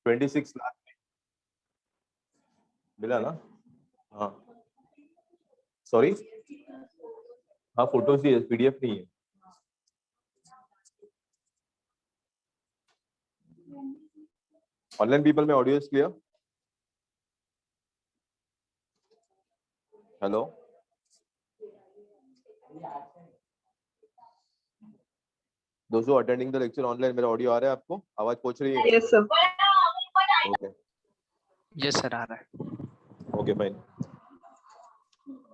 26 लाख मिला ना? हाँ सॉरी, हाँ फोटोज ही है, पीडीएफ नहीं है। ऑनलाइन पीपल में ऑडियो इज क्लियर? हेलो दोस्तों अटेंडिंग द लेक्चर ऑनलाइन, मेरा ऑडियो आ रहा है आपको? आवाज पहुंच रही है? Yes sir. Okay yes sir आ रहा है। Okay fine.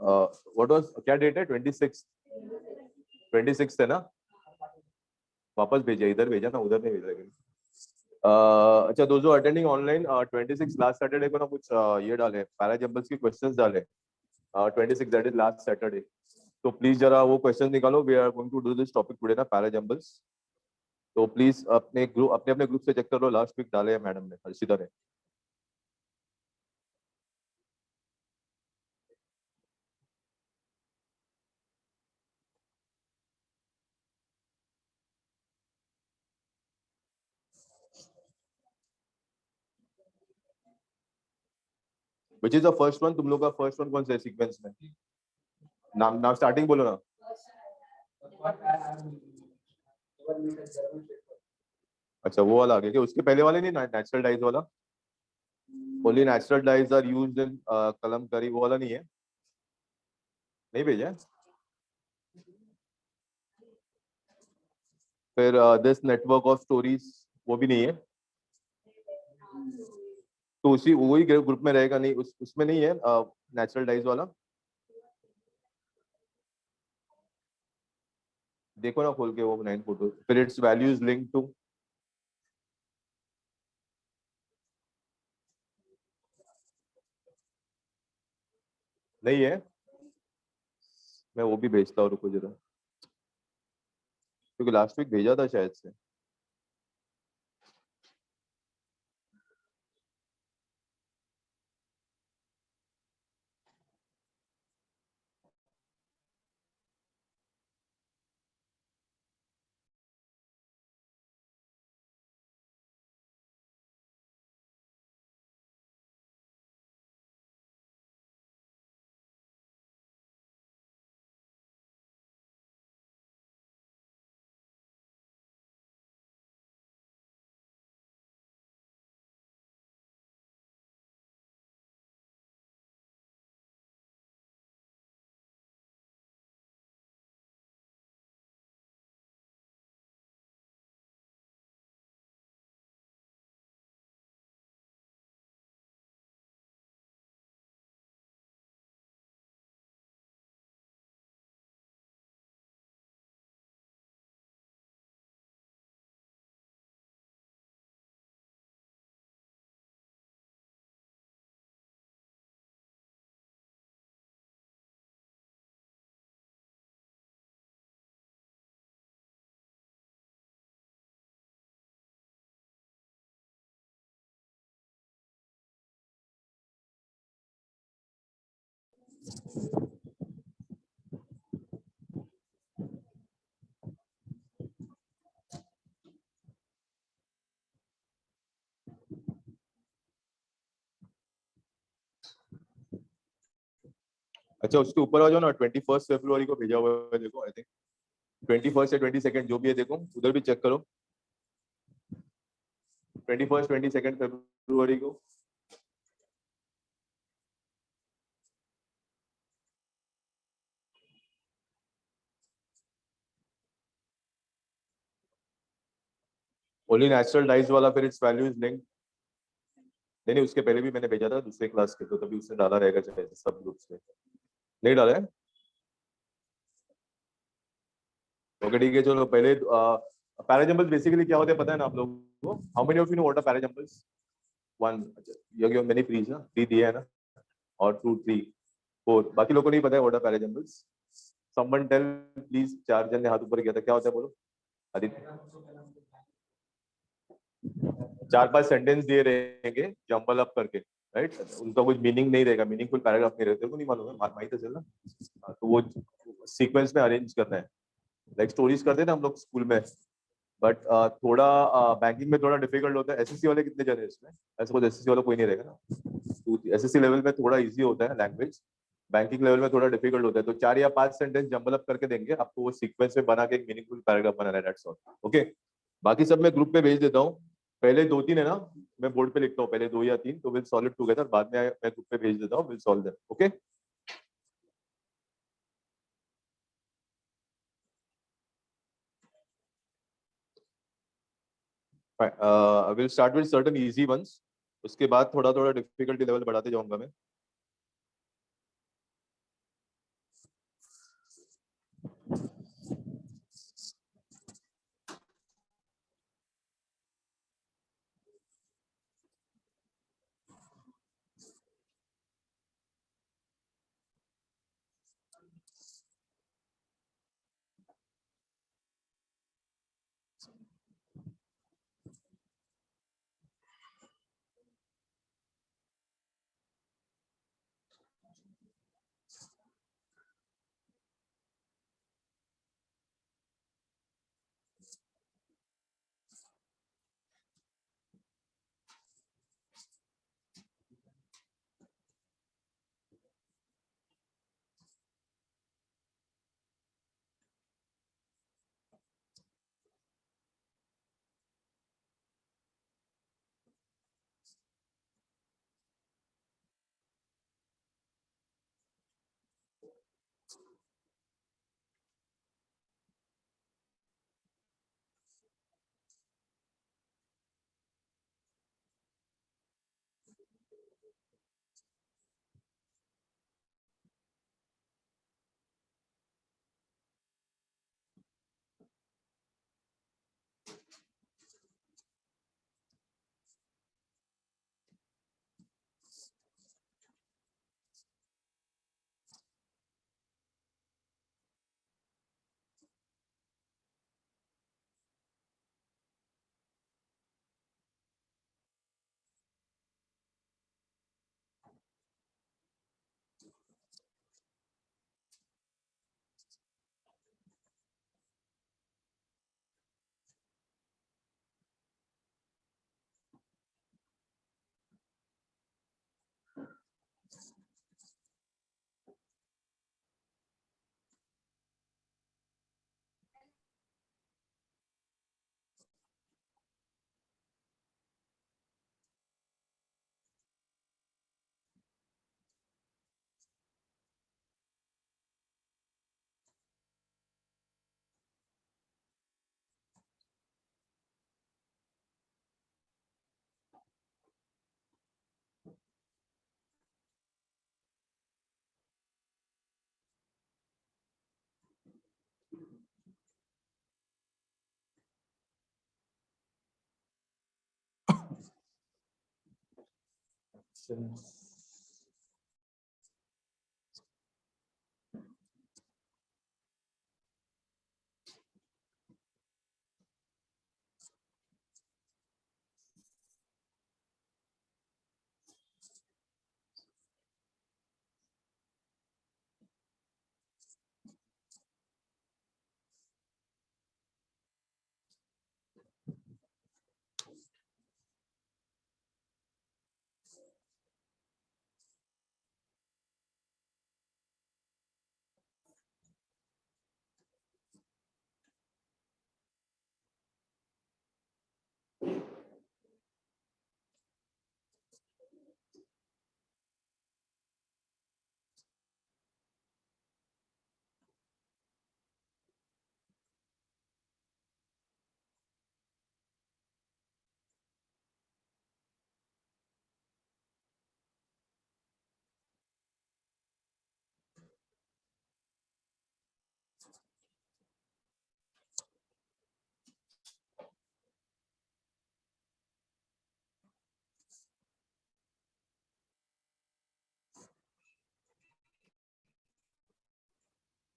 व्हाट वाज, क्या डेट है? 26 है ना? वापस भेजा, इधर भेजा ना, उधर नहीं भेजा। अच्छा दोस्तों अटेंडिंग ऑनलाइन, 26 लास्ट सैटरडे को ना कुछ ये डाले, पैरा जंबल्स के क्वेश्चंस डाले। 26 दैट इज लास्ट सैटरडे, तो प्लीज जरा वो क्वेश्चन निकालो। We are going to do this topic today ना, पैरा जंबल्स। तो प्लीज अपने अपने ग्रुप से चेक कर लो, लास्ट वीक डाले हैं मैडम ने, हर्षिता ने। Which is the first one? तुम लोग का फर्स्ट वन कौन सा है सीक्वेंस में? नाम नाम स्टार्टिंग बोलो ना। अच्छा वो वाला आ गया क्या? उसके पहले वाले नहीं, नेचुरल डाइज वाला? Only natural dyes are used in Kalamkari, वो वाला नहीं है? नहीं भेजा है? फिर दिस नेटवर्क ऑफ स्टोरीज, वो भी नहीं है? तो उसी वही ग्रुप में रहेगा? नहीं उसमें नहीं है नेचुरल डाइज वाला? देखो ना खोल के वो 9 फोटो। फिर इट्स वैल्यूज लिंक टू, नहीं है? मैं वो भी भेजता हूँ, रुको जरा, क्योंकि लास्ट वीक भेजा था शायद से। अच्छा उसके ऊपर आ जाओ ना, 21 फरवरी को भेजा हुआ है देखो, आई थिंक 21 या 22 जो भी है, देखो उधर भी चेक करो। 21 22 फरवरी को। ओनली नेचुरल डाइज वाला, फिर इट्स वैल्यूज लिंक। नहीं उसके पहले भी मैंने भेजा था दूसरे क्लास के, तो तभी उसने डाला रहेगा शायद सब ग्रुप्स में। नहीं डाला है? ओके ठीक है चलो। पहले पैराजम्बल्स बेसिकली क्या होते हैं पता है ना आप लोगों को? How many of you know what are parajumbles? One. You given many trees ना, 3 दिए है ना, और 2 3 4, बाकी लोगों को नहीं पता है what are parajumbles. Someone tell please, 4 जन ने हाथ ऊपर किया था, क्या होता है बोलो? आदित्य। 4 5 सेंटेंस दिए रहेंगे जंबल अप करके, राइट? उनका कुछ मीनिंग नहीं रहेगा, मीनिंगफुल पैराग्राफ नहीं रहते, को नहीं मालूम है? माहित है चलना। तो वो सीक्वेंस में अरेंज करना है, लाइक स्टोरीज करते हैं ना हम लोग स्कूल में, बट थोड़ा बैंकिंग में थोड़ा डिफिकल्ट होता है। एसएससी वाले कितने जने हैं इसमें? ऐसा कुछ एसएससी वाला कोई नहीं रहेगा ना। एसएससी लेवल में थोड़ा इजी होता है लैंग्वेज, बैंकिंग लेवल में थोड़ा डिफिकल्ट होता है। तो 4 या 5 सेंटेंस जंबल अप करके देंगे आपको, वो सीक्वेंस में बना के एक मीनिंगफुल पैराग्राफ बनाना है, दैट्स ऑल। ओके, बाकी सब मैं ग्रुप पे भेज देता हूँ। पहले 2-3 है ना, मैं बोर्ड पे लिखता हूँ, पहले 2 या 3, तो विल सॉल्व इट टुगेदर। बाद में मैं ग्रुप पे भेज देता हूँ, will solve them. Okay, I will start with certain easy ones, उसके बाद थोड़ा थोड़ा डिफिकल्टी लेवल बढ़ाते जाऊंगा मैं।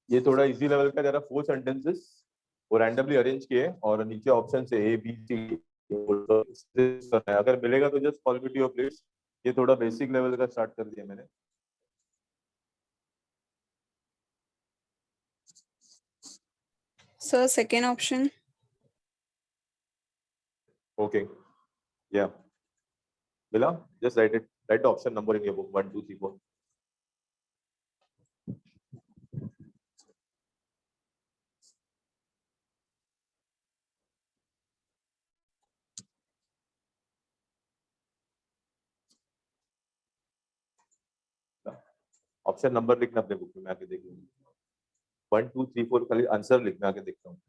ये थोड़ा इजी लेवल का, जरा 4 सेंटेंसेस वो रैंडमली अरेंज किए और नीचे ऑप्शन से ए बी सी अगर मिलेगा तो just call me to your place. ये थोड़ा बेसिक लेवल का स्टार्ट कर दिया मैंने। Sir, second option. Okay. Yeah. Mila, just write it. Write the option number in your book. 1, 2, 3, 4. Option number लिखना अपने बुक में, मैं आके देख लूंगा। 1, 2, 3, 4 खाली आंसर लिखना, आके देखता हूँ।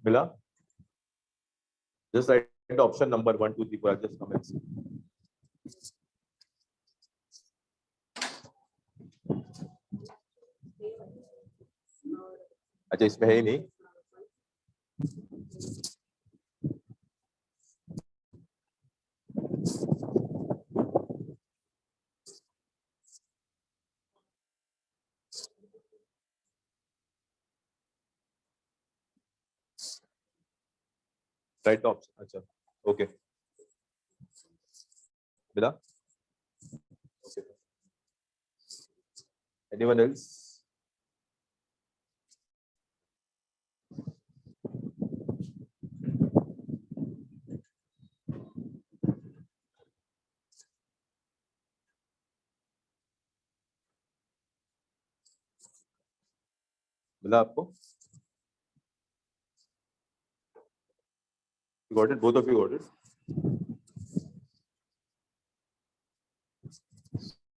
मिला? Just write the option number 1, 2, 3, 4. I'll just come and see. अच्छा, इसमें है ही नहीं। Write the option. अच्छा, okay. मिला? Okay. Anyone else? मिला आपको? You got it? Both of you got it?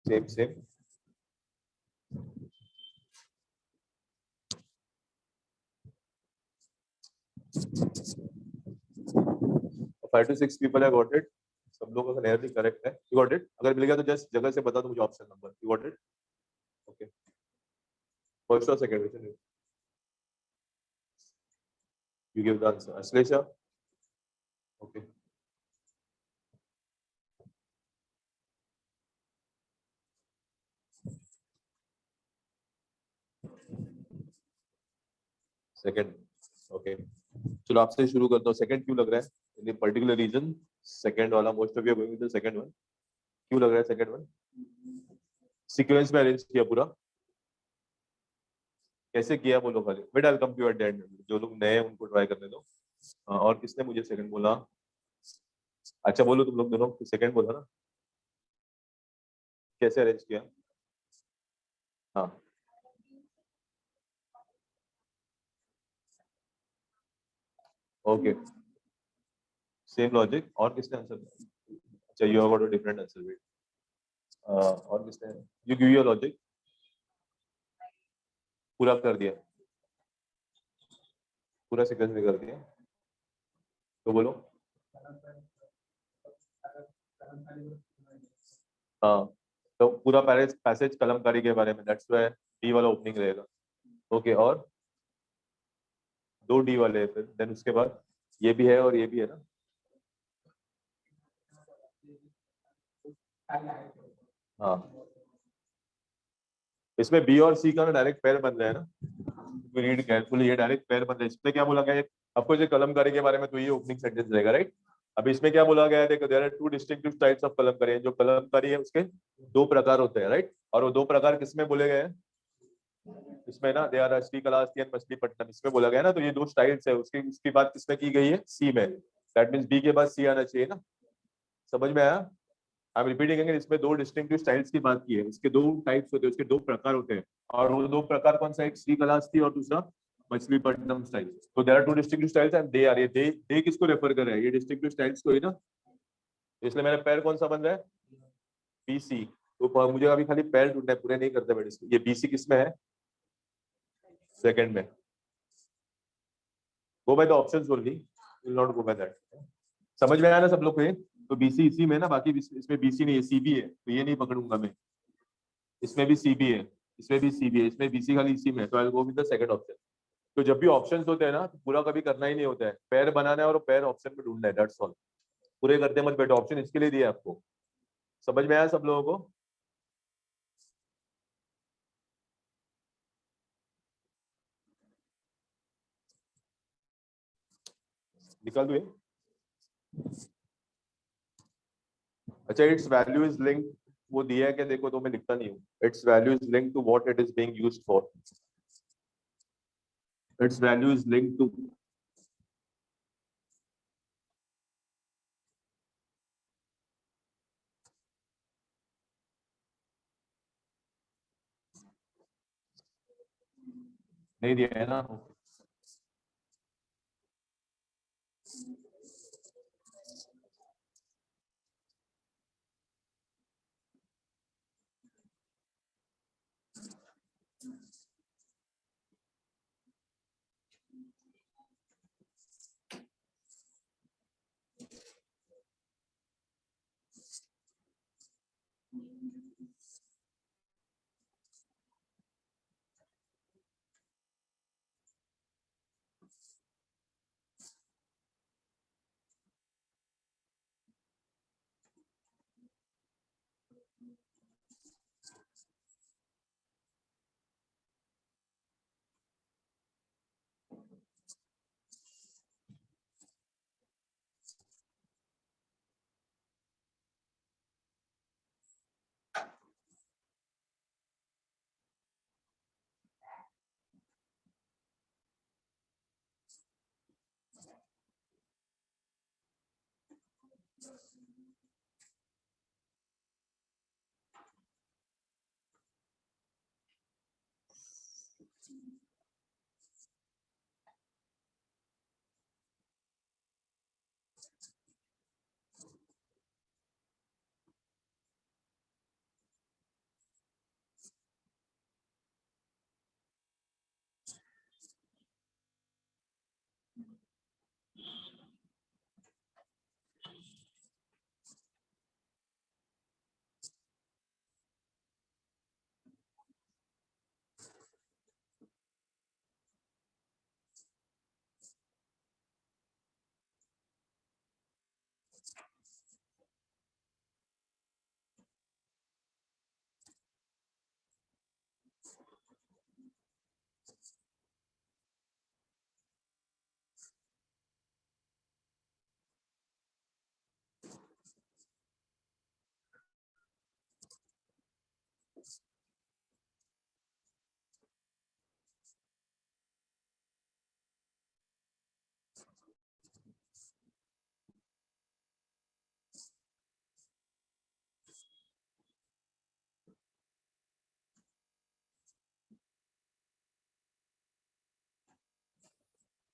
Same. 5 to 6 people have got it. सब लोगों का nearly correct है। You got it? अगर मिल गया तो just जगह से बता दो मुझे option number. You got it? Okay. First or second? Which one? You give the answer. Ashlesha? Okay. Second. Okay. चलो आपसे शुरू करता हूँ। सेकंड क्यों लग रहा है? Any particular reason? सेकंड वाला most of you are going with the second one. क्यों लग रहा है सेकंड वन? सीक्वेंस में अरेंज किया पूरा? कैसे किया बोलो खाली। But I come to at the end. जो लोग नए हैं उनको ट्राई करने दो। और किसने मुझे सेकंड बोला? अच्छा बोलो तुम लोग दोनों सेकंड बोला ना? कैसे अरेंज किया? हाँ ओके, सेम लॉजिक। और किसने आंसर दिया? अच्छा you have got a different answer. Wait, और किसने? You give your logic. पूरा कर दिया, पूरा सीक्वेंस में कर दिया, तो बोलो। हाँ तो पूरा पैसेज कलमकारी के बारे में, दैट्स व्हाई डी वाला ओपनिंग रहेगा। ओके, और दो डी वाले हैं फिर, देन उसके बाद ये भी है और ये भी है ना। हाँ इसमें बी और सी का ना डायरेक्ट पेयर बन रहा है ना। रीड केयरफुली, ये डायरेक्ट पेयर बन रहा है। इसमें क्या बोला गया है आपको, जो कलमकारी के बारे में, तो ये ओपनिंग सेंटेंस रहेगा राइट। अब इसमें क्या बोला गया है, देखो there are two distinctive types of Kalamkari. जो कलमकारी है उसके दो प्रकार होते हैं राइट। और वो दो प्रकार किसमें बोले गए हैं? इसमें ना दे आर श्रीकलावती एंड मछलीपट्टनम, इसमें बोला गया है ना। तो ये दो स्टाइल्स है, उसकी उसकी बात किसमें की गई है? सी में। दैट मींस बी के बाद सी आना चाहिए ना। समझ में आया? आई एम रिपीटिंग अगेन, इसमें दो डिस्टिंक्टिव स्टाइल्स की बात की है। उसके दो टाइप्स होते हैं, उसके दो प्रकार होते हैं। और वो दो प्रकार कौन सा? एक श्रीकलावती और दूसरा मछलीपट्टनम स्टाइल। तो there are two distinctive styles and they are, ये दे किसको रेफर कर रहा है? ये डिस्टिंक्टिव स्टाइल्स को ही ना। इसलिए मेरा पैर कौन सा बन रहा है? बीसी। तो मुझे अभी खाली पैर ढूंढना है, पूरे नहीं करते बेटे। ये बीसी किस में है? सेकंड में। Go by the options only, will not go by that. समझ में आया ना सब लोग को ये? तो बीसी इसी में ना, बाकी इसमें बीसी नहीं है, सीबी है, तो ये नहीं पकड़ूंगा मैं। इसमें भी सीबी है, इसमें भी सीबी है, इसमें बीसी खाली इसी में है, तो I will go with the second option. तो जब भी ऑप्शंस होते हैं ना, तो पूरा कभी करना ही नहीं होता है। पैर बनाना है और पैर ऑप्शन में ढूंढना है, दैट्स ऑल। पूरे करते मत बेटा, ऑप्शन इसके लिए दिया आपको। समझ में आया सब लोगों को? निकाल दो ये। अच्छा, इट्स वैल्यू इज लिंक, वो दिया है कि देखो, तो मैं लिखता नहीं हूँ। Its value is link to what it is being used for. Its value is link to, नहीं दिया है ना।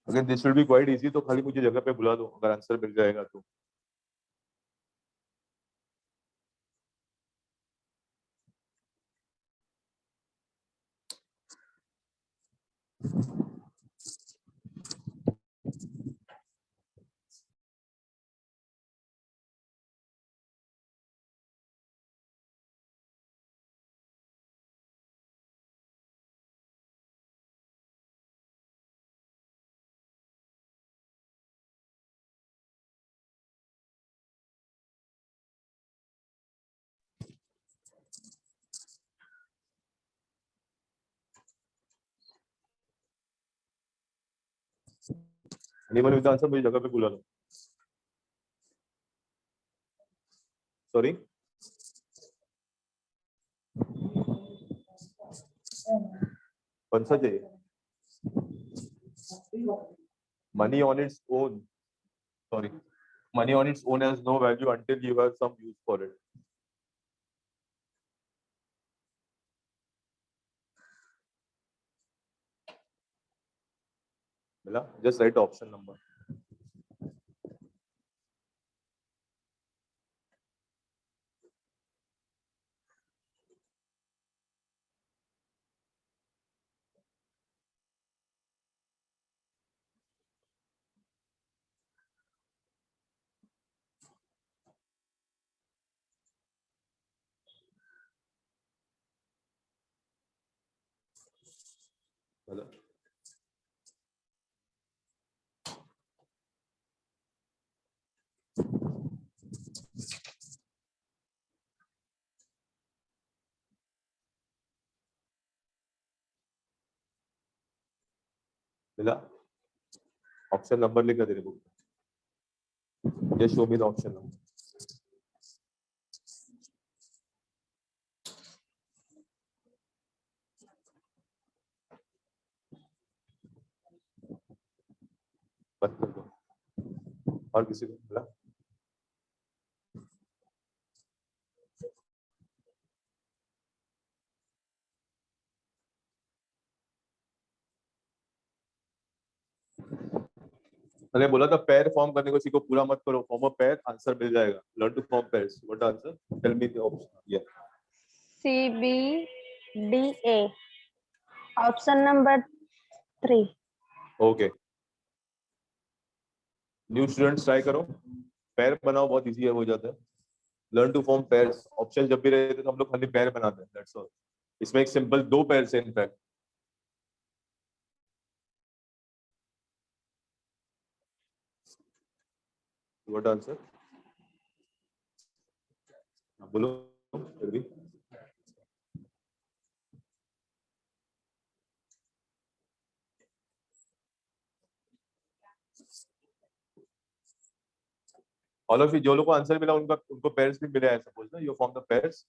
अगर this will be quite easy, तो खाली मुझे जगह पे बुला दो, अगर आंसर मिल जाएगा तो। एनीवन विद आंसर, मुझे जगह पे बुला लो। सॉरी, कौन सा चाहिए? Money on its own, sorry, money on its own has no value until you have some use for it. मिला? Just write option number. मिला? मिला? ऑप्शन नंबर लिखा तेरे बुक में। Just show me the option now. बंद कर दो और किसी को बोला मैंने बोला था पैर फॉर्म करने को सीखो, पूरा मत करो, फॉर्म अ पैर, आंसर मिल जाएगा। Learn to form pairs, what answer, tell me the option. या CBDA option number 3। Okay, new students try करो, पैर बनाओ, बहुत इजी है, हो जाता है। Learn to form pairs, option जब भी रहते हैं तो हम लोग खाली पैर बनाते हैं, दैट्स ऑल। इसमें एक सिंपल 2 पैर से इनफैक्ट। व्हाट आंसर, बोलो फिर भी। ऑल ऑफ यू जो लोग को आंसर मिला उनका उनको पेयर्स भी मिला है, सपोज ना you form the pairs.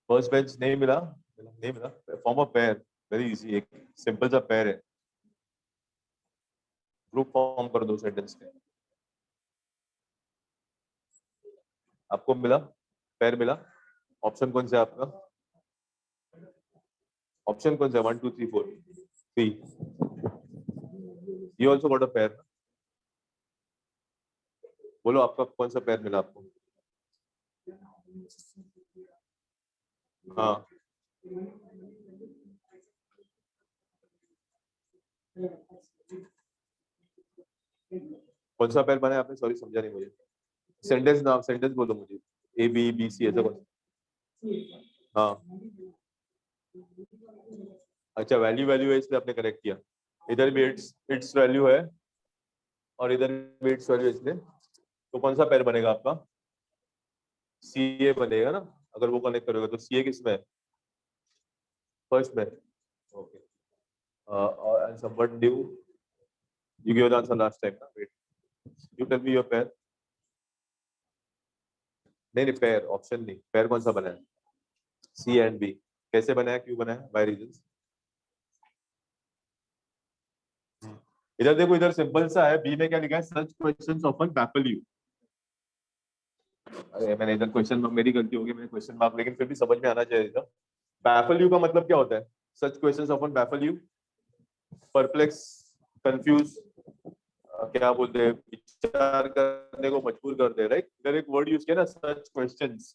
First bench नहीं मिला, नहीं मिला। Form a pair, very easy, एक सिंपल सा पेयर है, ग्रुप फॉर्म कर दो सेंटेंस में। आपको मिला, पैर मिला। ऑप्शन कौन सा है आपका, ऑप्शन कौन सा है, 1 2 3 4 3। यू ऑल्सो गॉट अ पैर। बोलो आपका कौन सा पैर मिला आपको। हाँ, कौन सा पैर बना है आपने, सॉरी समझा नहीं मुझे। सेंटेंस नाम, सेंटेंस बोलो मुझे, ए बी बी सी ऐसा कौन। हाँ, अच्छा, वैल्यू वैल्यू है इसलिए आपने करेक्ट किया। इधर भी इट्स वैल्यू है और इधर भी इट्स वैल्यू इसलिए, तो कौन सा पैर बनेगा आपका, सी ए बनेगा ना। अगर वो कनेक्ट करोगे तो सी ए किस में, फर्स्ट में। Okay, and someone new, you gave the answer last time ना, wait, you tell me your pair। नहीं नहीं, पैर ऑप्शन नहीं, पैर कौन सा बना है, सी एंड बी। कैसे बना है, क्यों बना है, बाय रीजंस। इधर देखो, इधर सिंपल सा है, बी में क्या लिखा है, सच क्वेश्चंस ऑफन बैफल यू। अरे मैंने इधर क्वेश्चन, मेरी गलती होगी, मैंने क्वेश्चन मार्क, लेकिन फिर भी समझ में आना चाहिए था। बैफल यू का मतलब क्या होता है, सच questions often baffle you, perplex, confuse, क्या बोलते हैं, विचार करने को मजबूर कर दे, राइट। इधर एक वर्ड यूज किया ना, सच क्वेश्चंस,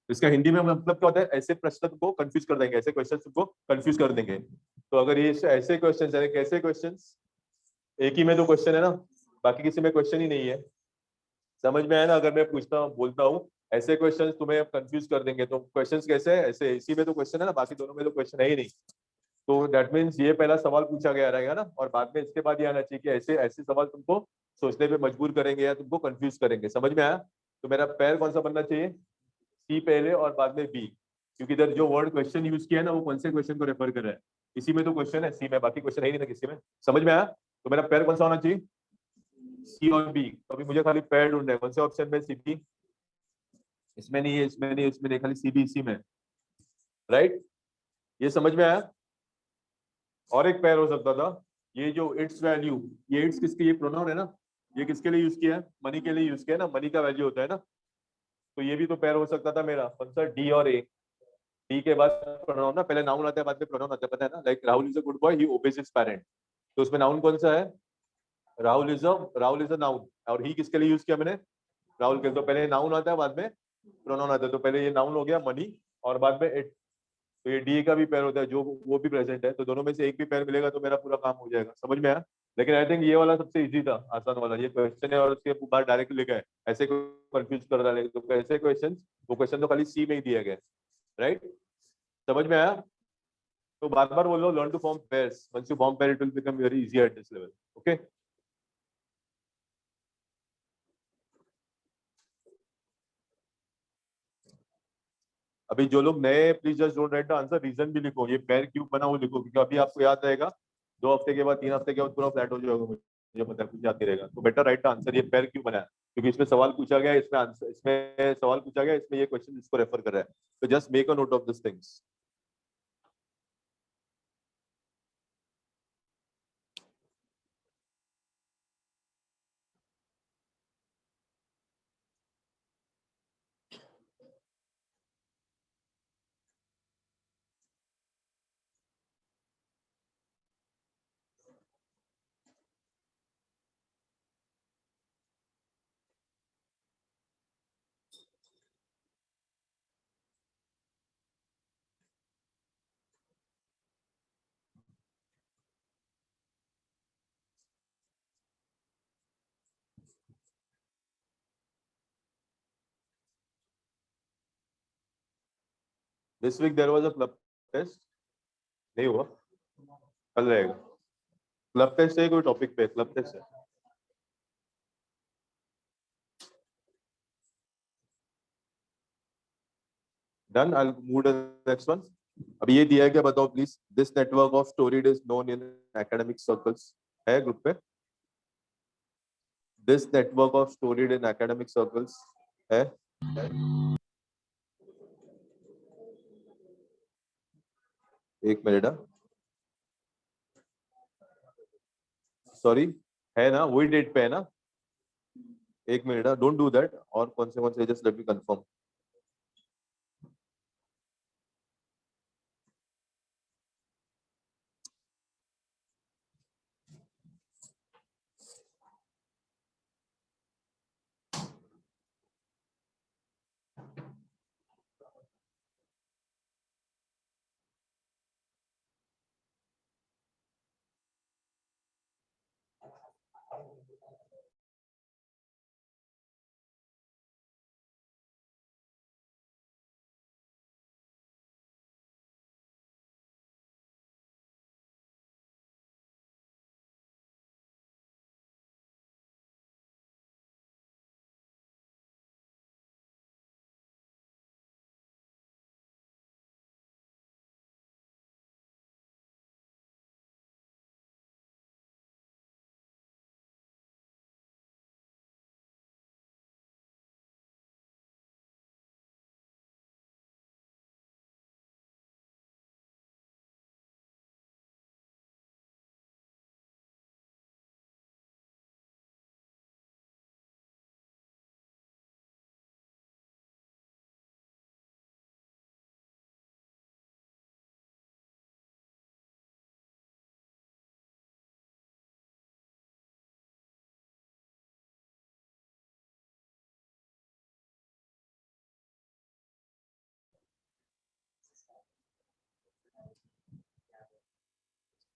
इसका हिंदी में मतलब क्या होता है, ऐसे प्रश्न तुमको कंफ्यूज कर देंगे, ऐसे क्वेश्चन तुमको कंफ्यूज कर देंगे। तो अगर ये ऐसे क्वेश्चन है, कैसे क्वेश्चन, एक ही में तो क्वेश्चन है ना, बाकी किसी में क्वेश्चन ही नहीं है। समझ में आया ना, अगर मैं पूछता हूँ, बोलता हूँ ऐसे क्वेश्चंस तुम्हें कंफ्यूज कर देंगे, तो क्वेश्चंस कैसे है, ऐसे, इसी में तो क्वेश्चन है ना, बाकी दोनों में तो क्वेश्चन है ही नहीं। तो दैट मीन्स ये पहला सवाल पूछा गया रहेगा ना, और बाद में इसके बाद ये आना चाहिए कि ऐसे ऐसे सवाल तुमको सोचने पे मजबूर करेंगे या तुमको कंफ्यूज करेंगे। समझ में आया। तो मेरा पैर कौन सा बनना चाहिए, सी पहले और बाद में बी, क्योंकि इधर जो वर्ड क्वेश्चन यूज किया है ना, वो कौन से क्वेश्चन को रेफर कर रहा है, इसी में तो क्वेश्चन है, सी में, बाकी क्वेश्चन है ही नहीं ना किसी में। समझ में आया। तो मेरा पैर कौन सा होना चाहिए, सी और बी। तो अभी मुझे खाली पैर ढूंढना है, कौन से ऑप्शन में, सी बी, इसमें नहीं है, इसमें नहीं, इसमें नहीं, खाली सी बी, इसी में, राइट। ये समझ में आया। और एक पैर हो सकता था, ये जो इट्स वैल्यू, ये इट्स किसके, ये प्रोनाउन है ना, ये किसके लिए यूज किया है, मनी के लिए यूज किया है ना, मनी का वैल्यू होता है ना। तो ये भी तो पैर हो सकता था मेरा, कौन सा, डी और ए। डी के बाद प्रोनाउन ना, पहले नाउन आता है बाद में प्रोनाउन आता है, पता है ना, like Rahul is a good boy, he obeys his parent. तो उसमें नाउन कौन सा है, राहुल इज अ नाउन, और ही किसके लिए यूज किया मैंने, राहुल के। तो पहले नाउन आता है बाद में प्रोनाउन आता है, तो पहले ये नाउन हो गया मनी, और बाद में इट। तो ये डी का भी पैर होता है, जो वो भी प्रेजेंट है, तो दोनों में से एक भी पैर मिलेगा तो मेरा पूरा काम हो जाएगा। समझ में आया। लेकिन आई थिंक ये वाला सबसे इजी था, आसान वाला, ये क्वेश्चन है और उसके बाहर डायरेक्ट लिखा है, ऐसे कंफ्यूज कर रहा है, तो ऐसे क्वेश्चन, वो क्वेश्चन तो खाली सी में ही दिया गया, राइट। समझ में आया। तो बार बार बोलो, learn to form pairs, once you form pair it will become very easy at this level. Okay, अभी जो लोग नए, please just don't write the answer, reason भी लिखो, ये पैर क्यों बना वो लिखो, क्योंकि अभी आपको याद रहेगा 2 हफ्ते के बाद 3 हफ्ते के बाद पूरा फ्लैट हो जाएगा, मुझे पता है, कुछ याद नहीं रहेगा। तो बेटर राइट द आंसर, ये पैर क्यों बना है, क्योंकि इसमें सवाल पूछा गया, इसमें आंसर, इसमें सवाल पूछा गया, इसमें ये क्वेश्चन इसको रेफर कर रहा है। तो just make a note of this things. This week there was a club test, नहीं हुआ, कल रहेगा। क्लब टेस्ट है, कोई टॉपिक पे क्लब टेस्ट है। Done, I will move to the next one. अब ये दिया है क्या बताओ please. This network of storied is known in academic circles, है ग्रुप पे। This network of storied in academic circles है। एक मिनट, सॉरी, है ना, वही डेट पे है ना। एक मिनट, डोंट डू दैट। और कौन से जस्ट लेट मी कंफर्म।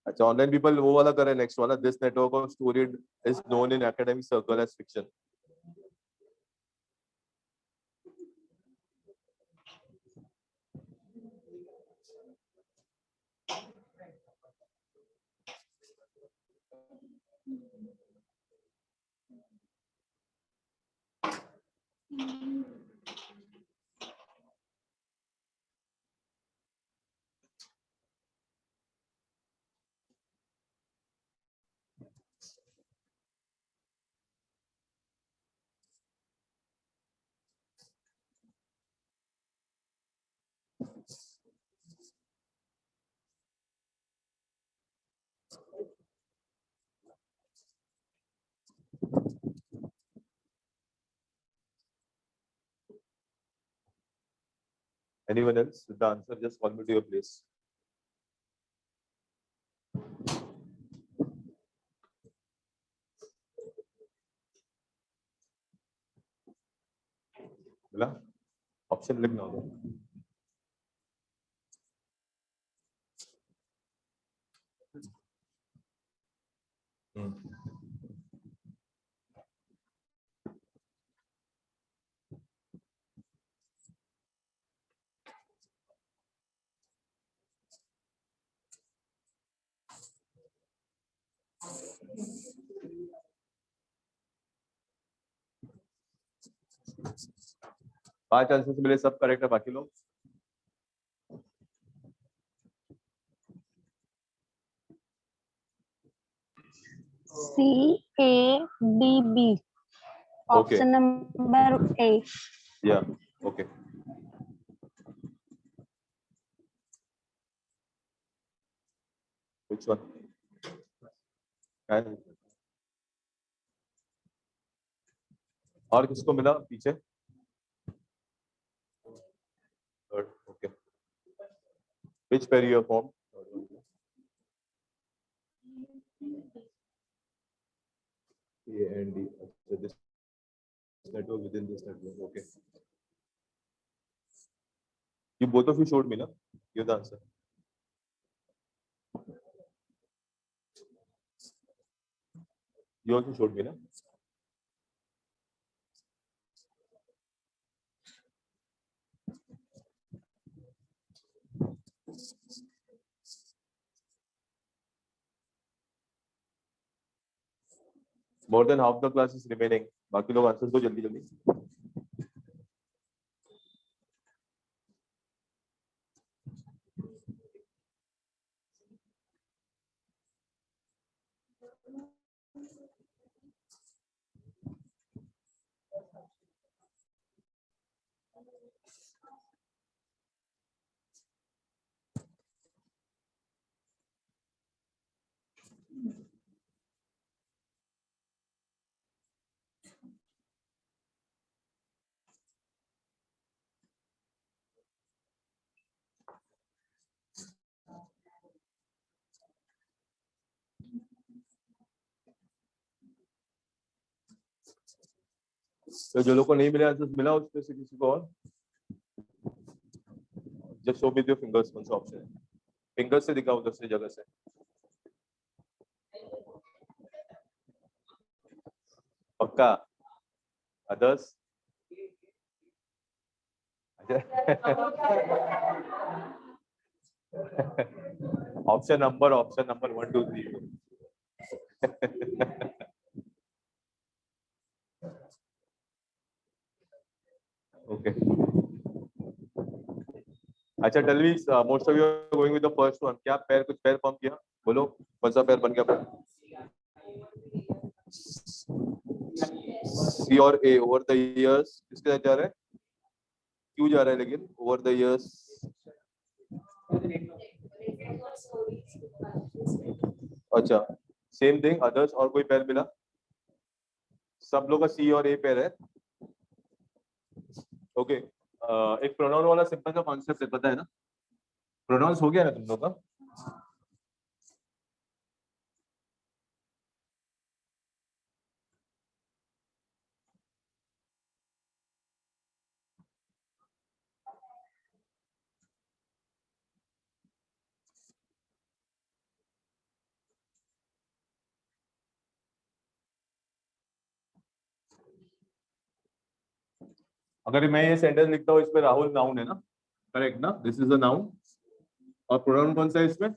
अच्छा, ऑनलाइन पीपल वो वाला करे, नेक्स्ट वाला, this network of storied is known in academic circle as fiction. Anyone else with the answer, just call me to your place. बोला, option लिखना होगा। पांच आंसर मिले, सब करेक्ट है, बाकी लोग C A D B. Okay. Option number A. Yeah. Okay. Which one? And और किसको मिला पीछे? Third. Okay. Which pair you have formed? A and D. So this network within this network. Okay. You both of you showed me, na? Give the answer. You also showed me, na? More than half the class is remaining. बाकी लोग answers को जल्दी जल्दी. तो जो लोग को नहीं मिले आंसर्स मिला उसमें से किसी को और just show with your fingers कौन सा ऑप्शन है फिंगर्स से दिखाओ दूसरी जगह से पक्का अदर्स ऑप्शन नंबर 1 2 3 ओके अच्छा tell me most of you are going with the first one क्या पैर कुछ पैर पंप किया बोलो कौन सा पैर बन गया सी और ए ओवर द इयर्स किसके साथ जा रहा है क्यों जा रहा है लेकिन ओवर द इयर्स अच्छा सेम थिंग अदर्स और कोई पैर मिला सब लोग का सी और ए पैर है ओके एक प्रोनाउन वाला सिंपल सा कॉन्सेप्ट है पता है ना प्रोनाउंस हो गया ना तुम लोग का अगर मैं ये सेंटेंस लिखता हूँ इसमें राहुल नाउन है ना करेक्ट ना दिस इज अ नाउन और प्रोनाउन कौन सा है इसमें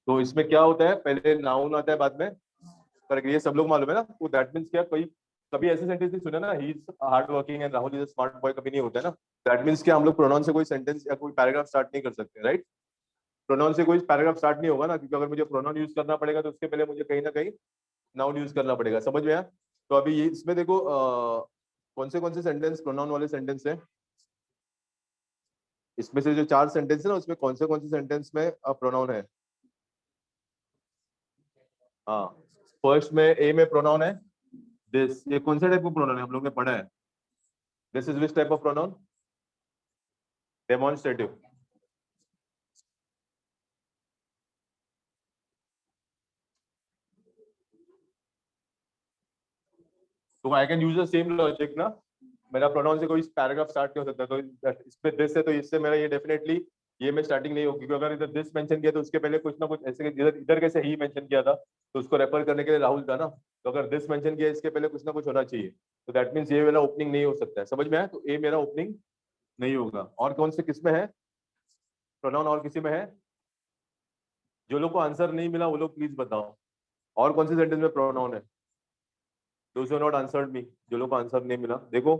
तो इसमें क्या होता है पहले नाउन आता है बाद में करेक्ट ये सब लोग मालूम है ना तो दैट मींस क्या कोई कभी ऐसे सेंटेंस नहीं सुने ना he is hard working and Rahul is a smart boy कभी नहीं होता है ना दैट मींस क्या हम लोग प्रोनाउन से कोई सेंटेंस या कोई पैराग्राफ स्टार्ट नहीं कर सकते राइट प्रोनाउन से कोई पैराग्राफ स्टार्ट नहीं होगा ना क्योंकि अगर मुझे प्रोनाउन यूज करना पड़ेगा तो उसके पहले मुझे कहीं ना कहीं नाउन यूज करना पड़ेगा समझ में आया तो अभी ये इसमें देखो कौन से सेंटेंस प्रोनाउन वाले सेंटेंस है इसमें से जो 4 सेंटेंस है ना उसमें कौन से सेंटेंस में प्रोनाउन है हाँ फर्स्ट में ए में प्रोनाउन है दिस ये कौन सा टाइप का प्रोनाउन है हम लोग ने पढ़ा है this is which type of pronoun demonstrative तो I can use the same logic ना मेरा प्रोनाउन से कोई पैराग्राफ स्टार्ट नहीं हो सकता तो इसमें दिस है तो इससे मेरा ये डेफिनेटली ये में स्टार्टिंग नहीं होगी क्योंकि अगर इधर दिस मेंशन किया तो उसके पहले कुछ ना कुछ ऐसे इधर इधर कैसे ही मेंशन किया था तो उसको रेफर करने के लिए राहुल था ना तो अगर दिस मेंशन किया इसके पहले कुछ ना कुछ होना चाहिए तो दैट मींस ये मेरा ओपनिंग नहीं हो सकता है समझ में आया तो ए मेरा ओपनिंग नहीं होगा और कौन से किस में है प्रोनाउन और किसी में है जो लोग को आंसर नहीं मिला वो लोग प्लीज बताओ और कौन से सेंटेंस में प्रोनाउन है दोज हु नॉट आंसर्ड मी जो लोग को आंसर नहीं मिला देखो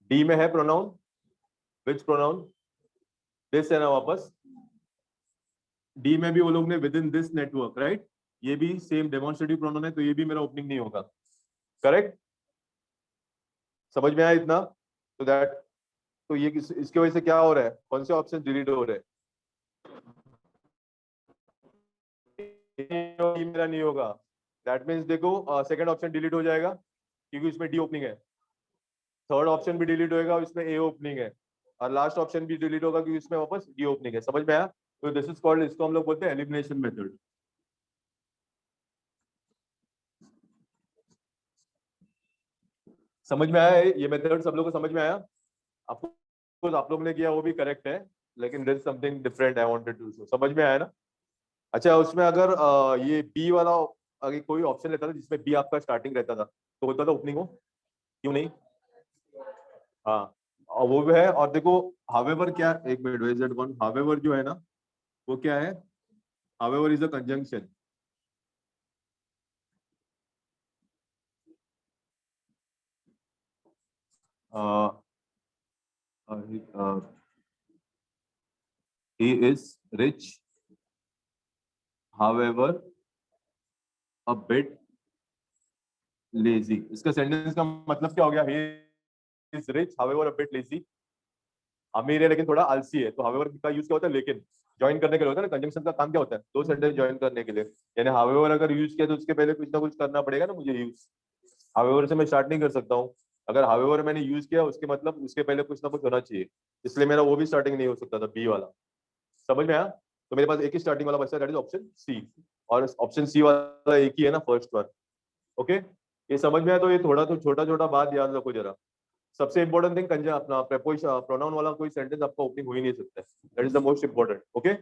डी में है प्रोनाउन विच प्रोनाउन दिस है ना वापस, डी में भी वो लोग ने with in this network, right, ये भी सेम डेमोन्स्ट्रेटिव प्रोनाउन है, तो ये भी मेरा ओपनिंग नहीं होगा, करेक्ट, समझ में आया इतना? तो दैट, तो ये इसके वजह से क्या हो रहा है, कौन से ऑप्शन डिलीट हो रहे हैं? मेरा नहीं होगा, दैट मीन्स देखो सेकंड ऑप्शन डिलीट हो जाएगा क्योंकि इसमें डी ओपनिंग है, थर्ड ऑप्शन भी डिलीट होएगा और इसमें ए ओपनिंग है, और लास्ट ऑप्शन भी डिलीट होगा क्योंकि इसमें वापस डी ओपनिंग है, समझ में आया? तो दिस इज कॉल्ड, इसको हम लोग बोलते हैं एलिमिनेशन मेथड। समझ में आया ये मेथड, सब लोगों को समझ में आया? आपको आप लोग ने किया वो भी करेक्ट है, लेकिन there is something different I wanted to show, समझ में आया ना? अच्छा, उसमें अगर ये बी वाला अगर कोई ऑप्शन लेता था जिसमें बी आपका स्टार्टिंग रहता था तो होता था ओपनिंग हो, क्यों नहीं? हाँ, और वो भी है, और देखो हावेवर क्या, एक minute wait that one, however जो है ना वो क्या है, however is a conjunction, he is rich however a bit lazy, इसका सेंटेंस का मतलब क्या हो गया, he is rich however a bit lazy, अमीर है लेकिन थोड़ा आलसी है, तो हावेवर का यूज क्या होता है, लेकिन ज्वाइन करने के लिए होता है ना, कंजंक्शन का काम क्या होता है, दो सेंटेंस ज्वाइन करने के लिए, यानी हावेवर अगर यूज किया तो उसके पहले कुछ ना कुछ करना पड़ेगा ना मुझे यूज, हावेवर से मैं स्टार्ट नहीं कर सकता हूँ, अगर हावेवर मैंने यूज किया उसके मतलब उसके पहले कुछ ना कुछ होना चाहिए, इसलिए मेरा वो भी स्टार्टिंग नहीं हो सकता था बी वाला, समझ में आया? तो मेरे पास एक ही स्टार्टिंग वाला बचता है, दैट इज ऑप्शन सी, और ऑप्शन सी वाला एक ही है ना, फर्स्ट वन, ओके, ये समझ में आया? तो ये थोड़ा तो छोटा छोटा बात याद रखो जरा, सबसे इंपॉर्टेंट थिंग कंजा अपना प्रेपोजिशन प्रोनाउन वाला कोई सेंटेंस आपका ओपनिंग हो ही नहीं सकता है, that is the most important, okay?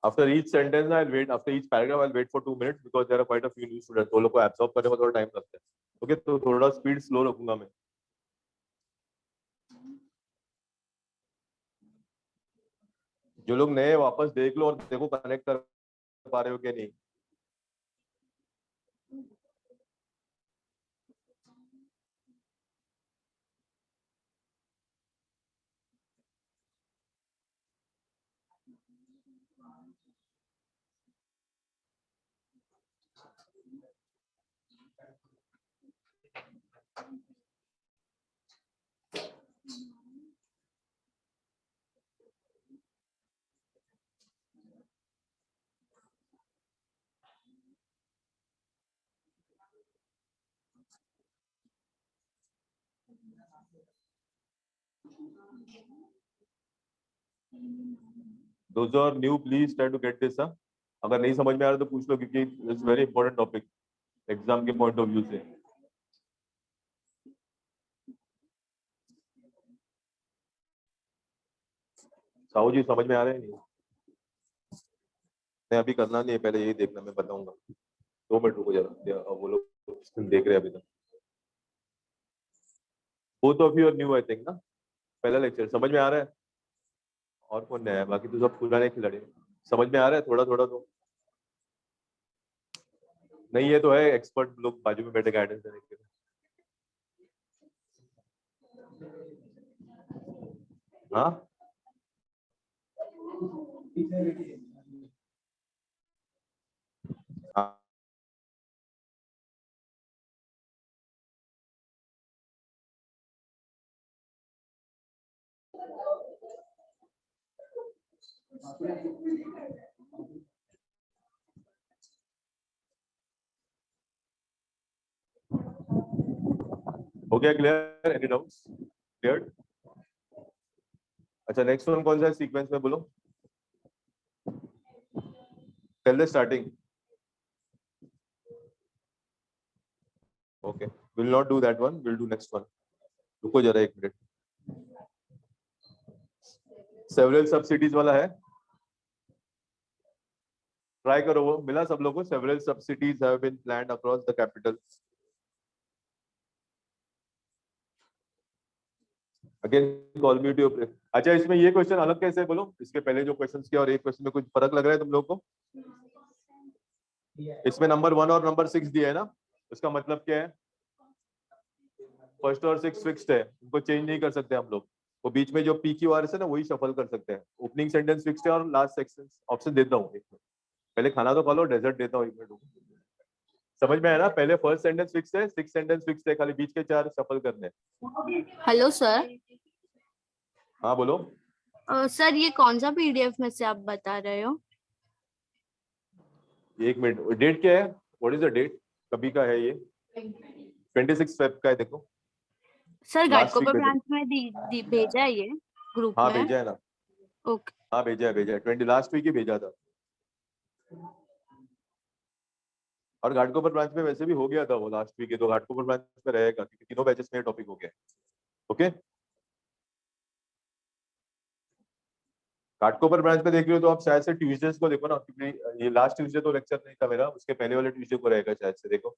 After each sentence, I'll wait. After each paragraph, I'll wait for 2 minutes because there are quite a few new students. वो लोग को absorb करने में थोड़ा टाइम लगता है. Okay, तो थोड़ा स्पीड स्लो रखूंगा मैं. जो लोग नए वापस देख लो और देखो कनेक्ट कर पा रहे हो कि नहीं. Those who are new, please try to get this. अगर नहीं समझ में आ रहा तो पूछ लो क्योंकि it's very important topic exam के पॉइंट ऑफ व्यू से. साहू जी समझ में आ रहे हैं? नहीं, नहीं अभी करना नहीं है, पहले यही देखना, मैं बताऊंगा. 2 मिनट रुको जरा, वो लोग देख रहे हैं अभी तक. Both of you are new I think ना, पहला लेक्चर समझ में आ रहा है? और कौन नया है? बाकी तो सब पुराने खिलाड़ी. समझ में आ रहा है थोड़ा थोड़ा तो? नहीं, ये तो है एक्सपर्ट लोग बाजू में बैठे गाइडेंस देने के लिए. हाँ, हाँ. हो गया क्लियर? Any doubts? क्लियर? अच्छा, नेक्स्ट वन कौन सा है सीक्वेंस में, बोलो. Tell the starting. Okay. Will not do that one, will do next one. रुको जरा एक मिनट. सेवरल सब्सिडीज वाला है, ट्राई करो. वो मिला सब लोगों को? Several subsidies have been planned across the capital. Again call me to your. अच्छा, इसमें ये क्वेश्चन अलग कैसे है बोलो? इसके पहले जो क्वेश्चंस किया और एक क्वेश्चन में कुछ फर्क लग रहा है तुम लोग को? इसमें नंबर 1 और नंबर 6 दिया है ना, उसका मतलब क्या है? फर्स्ट और 6 फिक्स्ड है, उनको चेंज नहीं कर सकते हम लोग. वो बीच में जो पी क्यू आर है ना, वही शफल कर सकते हैं. ओपनिंग सेंटेंस फिक्स्ड है और लास्ट सेक्शन ऑप्शन देता हूँ. पहले खाना तो खा लो, डेजर्ट देता हूँ एक मिनट. समझ में आया ना? पहले फर्स्ट सेंटेंस फिक्स है, 6 सेंटेंस फिक्स है, खाली बीच के 4 शफल करने. Hello sir. हाँ बोलो. सर ये कौन सा पीडीएफ में से आप बता रहे हो? एक मिनट, डेट क्या है? What is the date? कभी का है ये? 26 फेब का है. देखो sir Last Ghatkopar week branch में भेजा है ये ग्रुप हाँ में. भेजा है ना. ओके. हाँ भेजा है 20 लास्ट वीक ही भेजा था. और घाटकोपर ब्रांच में वैसे भी हो गया था वो लास्ट वीक. तो घाटकोपर ब्रांच में रहेगा क्योंकि तीनों बैचेस में टॉपिक हो गया. ओके, घाटकोपर ब्रांच में देख रहे हो तो आप शायद से ट्यूसडेज को देखो ना, क्योंकि ये लास्ट ट्यूसडे तो लेक्चर नहीं था मेरा, उसके पहले वाले ट्यूसडे को रहेगा शायद से. देखो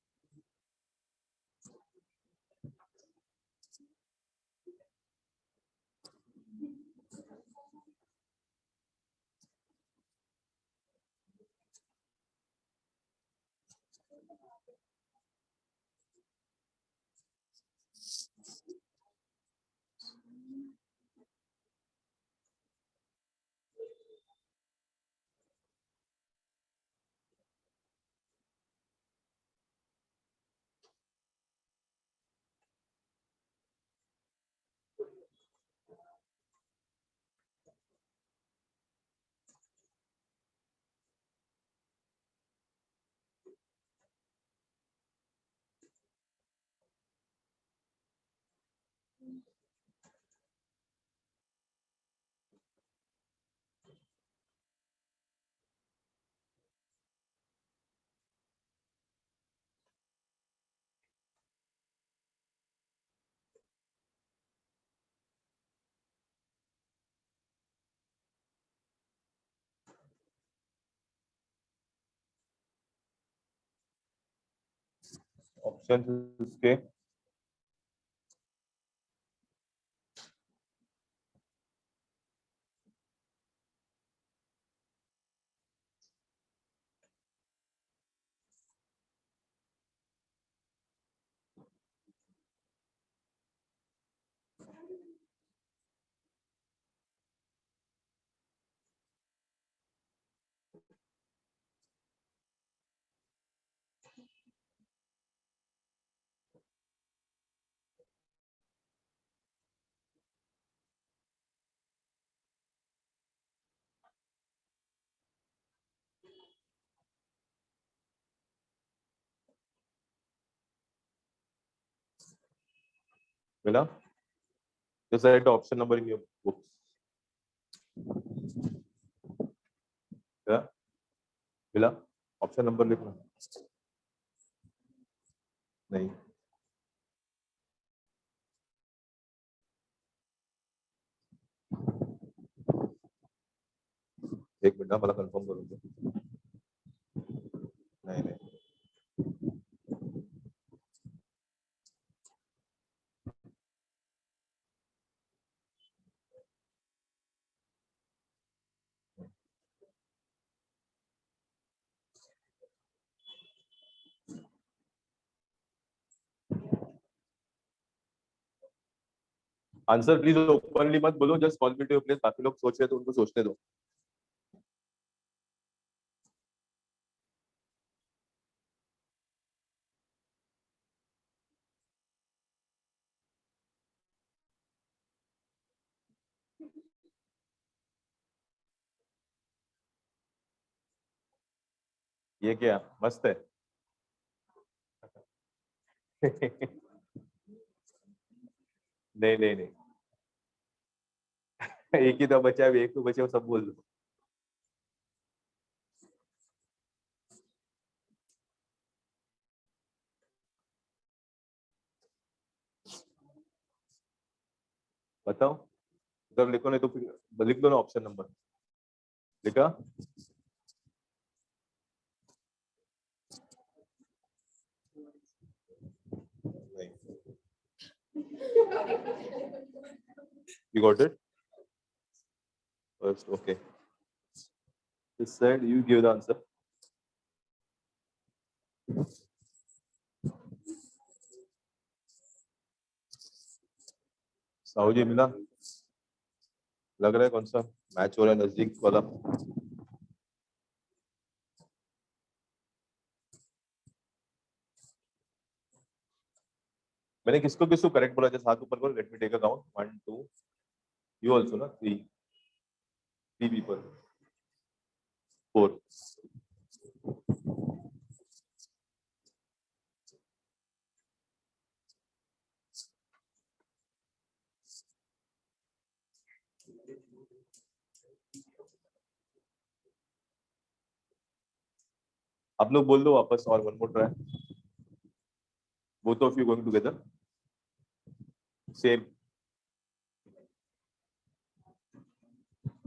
ऑप्शन इसके मिला. Just right option number in your books. मिला? ऑप्शन नंबर लिखना. नहीं, एक मिनट मला कंफर्म करून दे. नहीं नहीं, आंसर प्लीज ओपनली मत बोलो, just call me to your place. बाकी लोग सोच रहे तो उनको सोचने दो. ये क्या मस्त है. नहीं नहीं नहीं, एक ही तो बचा है, एक तो बचे वो सब बोल दो. बताओ, उधर लिखो, नहीं तो फिर लिख दो ना ऑप्शन नंबर। लिखा? नहीं। You got it? First, okay. This side, you give the answer. Sahu जी मिला? लग रहा है कौन सा मैच हो रहा है नजदीक वाला? मैंने किसको किसको करेक्ट बोला? जैसे हाथ ऊपर करो, let me take a count 1 2, you also ना, 3 पीपल, 4। आप लोग बोल दो वापस, और one more try. Both of you going together, same.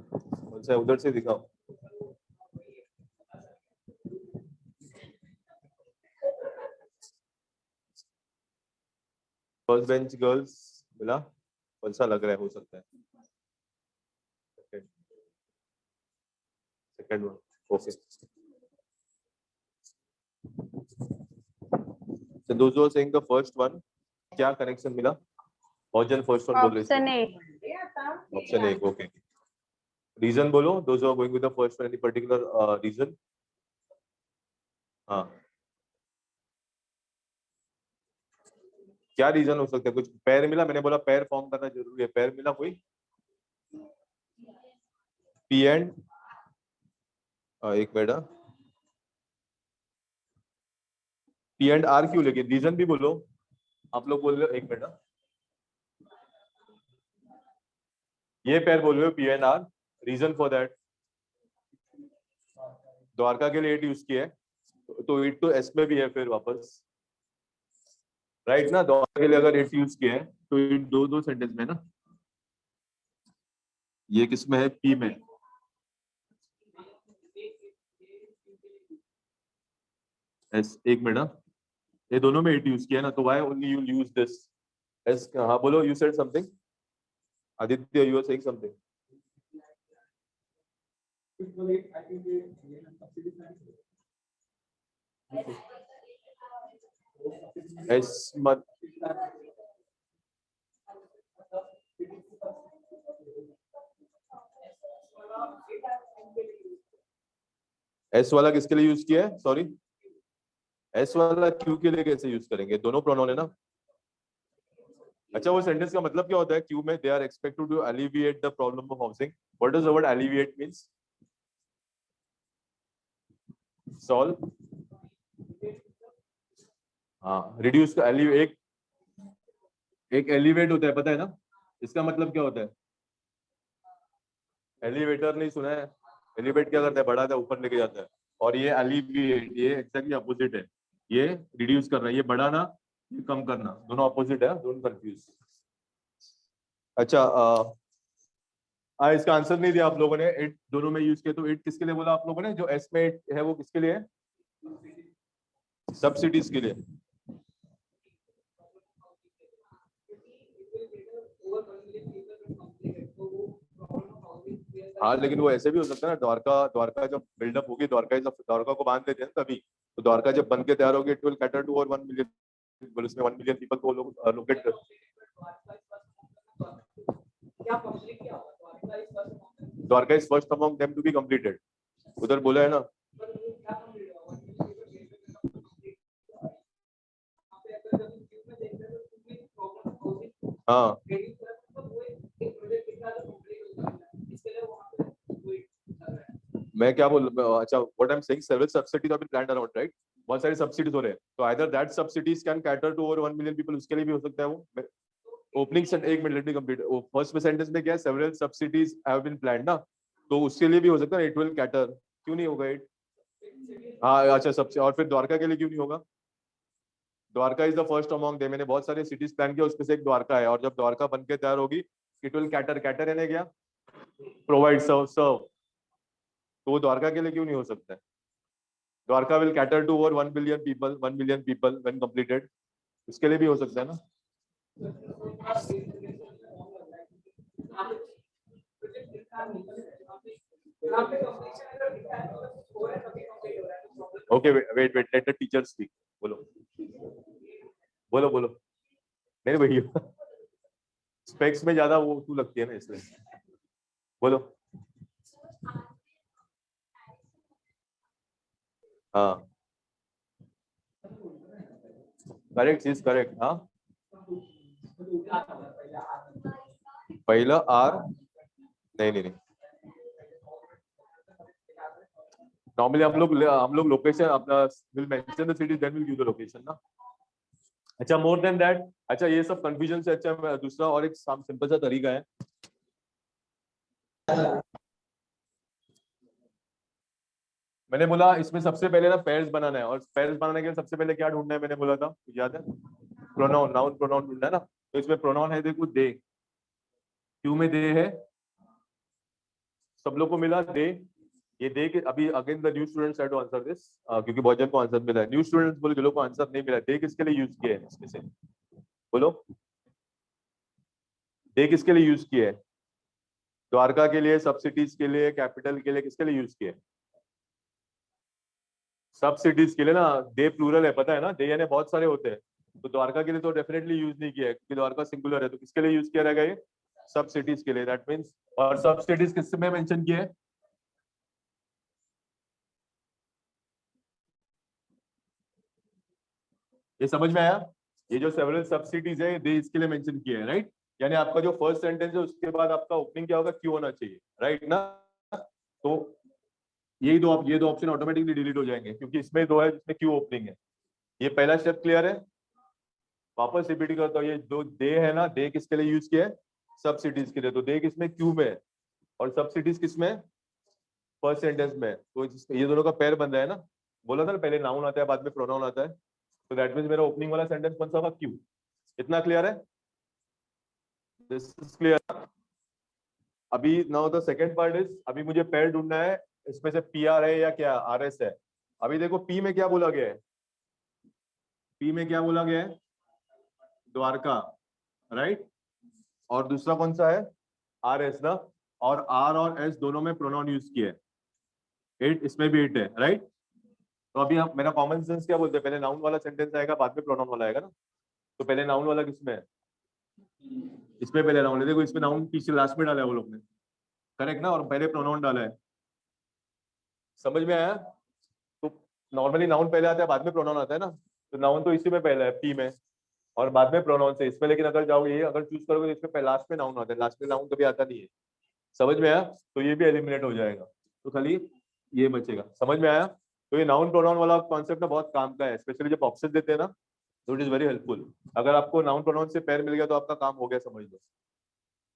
कौन सा उधर से दिखाओ। फर्स्ट बेंच गर्ल्स मिला? कौन सा लग रहा है? हो सकता है second one. Okay, so those who are saying the first one, क्या कनेक्शन मिला? बहुत जन फर्स्ट वन बोल रहे ऑप्शन थे। A. Option A, okay. Reason बोलो, those who are going with the first one, any particular reason? हाँ, क्या रीजन हो सकता है? कुछ पैर मिला? मैंने बोला पैर फॉर्म करना जरूरी है। पैर मिला कोई? पी एंड एक मिनट, पी एंड आर क्यों? लेकिन रीजन भी बोलो। आप लोग बोल रहे हो, एक मिनट, ये पैर बोल रहे हो P and R, reason for that? Dwarka के लिए इट यूज किया है, तो इट तो एस में भी है फिर वापस, राइट ना? द्वारका के लिए अगर इट यूज किया है तो इट दो दो सेंटेंस में ना। ये किस में है? पी में। एस, एक मिनट, ये दोनों में इट यूज किया है ना, तो why only you use this S? हाँ बोलो, you said something Aditya, you are saying something. S मत, एस वाला किसके लिए यूज किया है? सॉरी, एस वाला क्यू के लिए कैसे यूज करेंगे? दोनों प्रोनाउन है ना। अच्छा, वो सेंटेंस का मतलब क्या होता है? क्यू में they are expected to alleviate the problem of housing. What does the word alleviate means? Solve. हाँ, रिड्यूस का एक एलिवेट होता है, पता है ना? इसका मतलब क्या होता है? एलिवेटर नहीं सुना है? एलिवेट क्या करता है? बढ़ाता है, ऊपर लेके जाता है। और ये एलिविएट, ये एक्जैक्टली अपोजिट है। ये रिड्यूस करना, ये बढ़ाना, ये कम करना, दोनों अपोजिट है, डोंट कंफ्यूज। अच्छा, इसका आंसर नहीं दिया आप लोगों ने। इट दोनों में यूज किया, तो इट किसके लिए बोला आप लोगों ने? जो एस में इट है वो किसके लिए है? सब्सिडीज के लिए। हाँ, लेकिन वो ऐसे भी हो सकता है ना, द्वारका जब बिल्डअप होगी, द्वारका को बांध देते हैं तभी, तो द्वारका जब बन के तैयार होगी, इट विल कैटर टू और 1 मिलियन पीपल, उसमें 1 मिलियन पीपल को लोग लोकेट कर। Dwarka is first among them to be completed, उधर बोला है ना। हाँ, मैं क्या बोल, अच्छा, what I am saying, several subsidies have been planned around, right? बहुत सारी सब्सिडीज हो रहे हैं, तो either that subsidies can cater to over 1 million people, उसके लिए भी हो सकता है वो। ओपनिंग एक minute, let me complete. First sentence में क्या है? Several subsidies have been planned ना, तो उसके लिए भी हो सकता है इट विल कैटर। क्यों नहीं होगा इट? हाँ, अच्छा, सबसे, और फिर द्वारका के लिए क्यों नहीं होगा? Dwarka is the first among they, मैंने बहुत सारे सिटीज प्लान किया, उसमें से एक द्वारका है, और जब द्वारका बन के तैयार होगी इट विल कैटर, कैटर यानी क्या, प्रोवाइड, सर्व, सर्व। तो वो द्वारका के लिए क्यों नहीं हो सकता है? Dwarka will cater to over 1 billion people, 1 billion people when completed, उसके लिए भी हो सकता है ना। Okay wait wait, let the teacher speak. बोलो बोलो बोलो। नहीं भैया, स्पेक्स में ज्यादा वो तू लगती है ना, इसलिए बोलो। हाँ करेक्ट चीज, करेक्ट। हाँ पहला आर, नहीं नहीं नहीं, नॉर्मली हम लोग लोकेशन अपना will mention the city, then will give the location ना। अच्छा मोर देन दैट, अच्छा ये सब कंफ्यूजन से अच्छा दूसरा और एक सिंपल सा तरीका है। मैंने बोला इसमें सबसे पहले ना पेयर्स बनाना है, और पेयर्स बनाने के लिए सबसे पहले क्या ढूंढना है मैंने बोला था, याद है? प्रोनाउन, नाउन प्रोनाउन ढूंढना है ना। तो इसमें प्रोनाउन है देखो दे, क्यों में दे है, सब लोग को मिला दे। ये दे के अभी again the new students have to answer this, क्योंकि बहुत जन को आंसर मिला है। न्यू स्टूडेंट्स बोले जो लोग को आंसर नहीं मिला, दे किसके लिए यूज किया है इसमें से, बोलो दे किसके लिए यूज किया है? द्वारका के लिए, सब सिटीज के लिए, कैपिटल के लिए, किसके लिए यूज किया है? सब सिटीज के लिए ना। दे प्लूरल है पता है ना, दे यानी बहुत सारे होते हैं, तो द्वारका के लिए तो डेफिनेटली यूज नहीं किया है क्योंकि द्वारका सिंगुलर है। तो किसके लिए यूज किया रहेगा ये? सब सिटीज के लिए, दैट मींस। और सब सिटीज किस में मेंशन किया है? ये समझ में आया? ये जो सेवरल सब सिटीज है दे इसके लिए मेंशन किया है, राइट। यानी आपका जो फर्स्ट सेंटेंस है उसके बाद आपका ओपनिंग क्या होगा, क्यों होना चाहिए, राइट ना। तो ये दो ऑप्शन ऑटोमेटिकली डिलीट हो जाएंगे क्योंकि इसमें दो है जिसमें क्यों ओपनिंग है। ये पहला स्टेप क्लियर है? वापस रिपीट करता हूँ, ये दो दे है ना, दे किसके लिए यूज किया है? सब सिटीज के लिए। तो दे किसमें, क्यू में है, और सब सिटीज किसमें, फर्स्ट सेंटेंस में। तो ये दोनों का पेयर बन रहा है ना। बोला था ना पहले नाउन आता है बाद में प्रोनाउन आता है, तो दैट मींस मेरा ओपनिंग वाला सेंटेंस कौन सा होगा, क्यू। इतना क्लियर है? This is clear. अभी now the second part is, अभी मुझे पेयर ढूंढना है, इसमें से पी आर है या क्या आर एस है। अभी देखो पी में क्या बोला गया है, पी में क्या बोला गया है, द्वारका, राइट। और दूसरा कौन सा है, आर एस ना। और आर और एस दोनों में प्रोनाउन यूज किया है, इट, इसमें भी इट है, राइट। तो अभी हम, मेरा कॉमन सेंस क्या बोलते हैं, पहले नाउन वाला सेंटेंस आएगा बाद में प्रोनाउन वाला आएगा ना। तो पहले नाउन वाला किसमें है, इसमें पहले नाउन है। देखो इसमें नाउन पीछे लास्ट में डाला है वो लोग ने, करेक्ट ना, और पहले प्रोनाउन डाला है। समझ में आया? तो नॉर्मली नाउन पहले आता है बाद में प्रोनाउन आता है ना। तो नाउन तो इसी में पहले है, पी में, और बाद में प्रोनाउन से इसमें। लेकिन अगर जाओगे ये अगर चूज करोगे तो इसमें लास्ट में नाउन आता है, लास्ट में नाउन कभी आता नहीं है। समझ में आया? तो ये भी एलिमिनेट हो जाएगा, तो खाली ये बचेगा। समझ में आया? तो ये नाउन प्रोनाउन वाला कॉन्सेप्ट ना बहुत काम का है, स्पेशली जब ऑप्शन देते हैं ना, तो इट इज वेरी हेल्पफुल। अगर आपको नाउन प्रोनाउन से पेयर मिल गया तो आपका काम हो गया, समझ लो।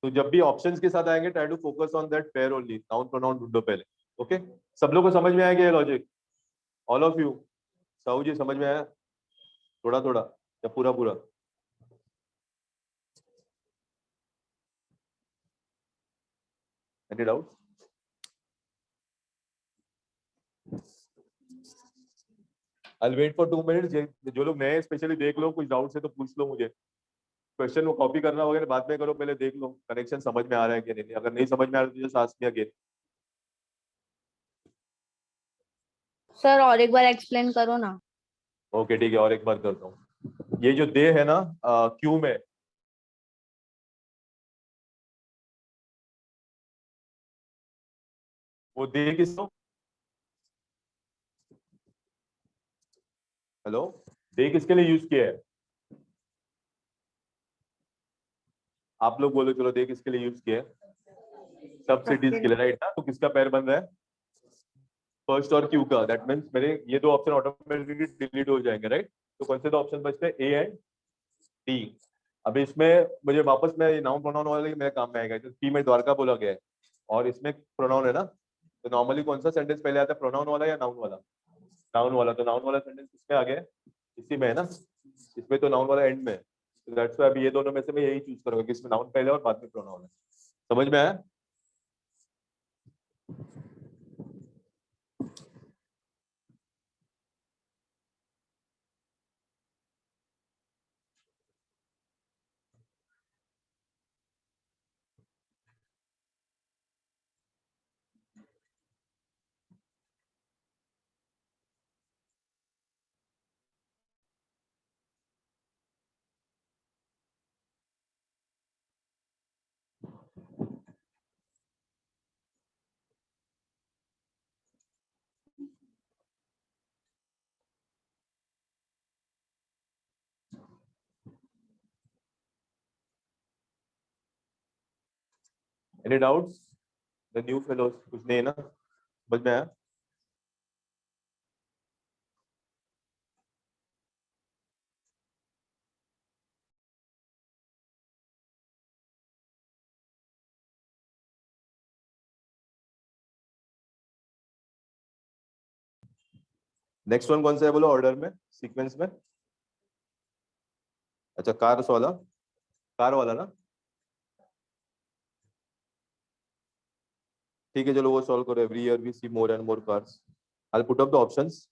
तो जब भी ऑप्शंस के साथ आएंगे try to focus on that pair only, noun pronoun ढूंढो पहले। ओके, सब लोग को समझ में आएगा ये logic, all of you? Sahu ji समझ में आया? थोड़ा थोड़ा या पूरा पूरा? Any doubt? I'll wait for 2 minutes। जो लोग नए स्पेशली देख लो, कुछ डाउट है तो पूछ लो मुझे। क्वेश्चन को कॉपी करना वगैरह बाद में करो, पहले देख लो कनेक्शन समझ में आ रहा है कि नहीं। अगर नहीं समझ में आ रहा तो just ask me again. Sir और एक बार एक्सप्लेन करो ना। ओके ठीक है, और एक बार करता हूँ। ये जो दे है ना क्यू में, वो दे किसको, हेलो, दे किसके लिए यूज किया है? आप लोग बोलो, चलो दे किसके लिए यूज किया है? सब सिटीज के लिए, राइट ना। तो किसका पैर बन रहा है, फर्स्ट और क्यू का। दैट मींस मेरे ये दो ऑप्शन ऑटोमेटिकली डिलीट हो जाएंगे, राइट। तो कौन से दो ऑप्शन बचते हैं, ए एंड डी। अभी इसमें मुझे वापस में नाउन प्रोनाउन वाला मेरे काम में आएगा। जो पी में द्वारका बोला गया है और इसमें प्रोनाउन है ना, तो नॉर्मली कौन सा सेंटेंस पहले आता है, प्रोनाउन वाला या नाउन वाला? नाउन वाला। तो नाउन वाला सेंटेंस किसमें आ गया है, इसी में है ना। इसमें तो नाउन वाला एंड में है, तो दैट्स व्हाई अभी ये दोनों में से मैं यही चूज करूंगा कि इसमें नाउन पहले और बाद में प्रोनाउन है। समझ में आया? Any doubts? The new fellows कुछ नहीं है ना? समझ में आया? नेक्स्ट वन कौन सा है बोलो ऑर्डर में, सीक्वेंस में? अच्छा कार्स वाला, कार वाला ना? ठीक है चलो वो सॉल्व करो। Every year we see more and more cars. I will put up the options.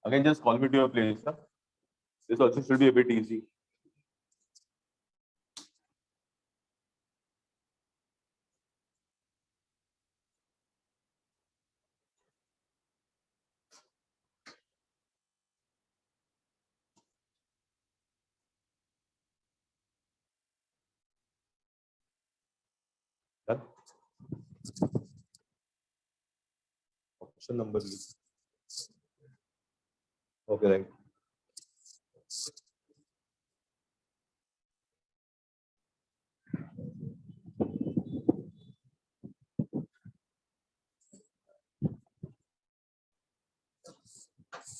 Again, just call me to your place. Huh? This also should be a bit easy. Done? Option number B. Okay, right.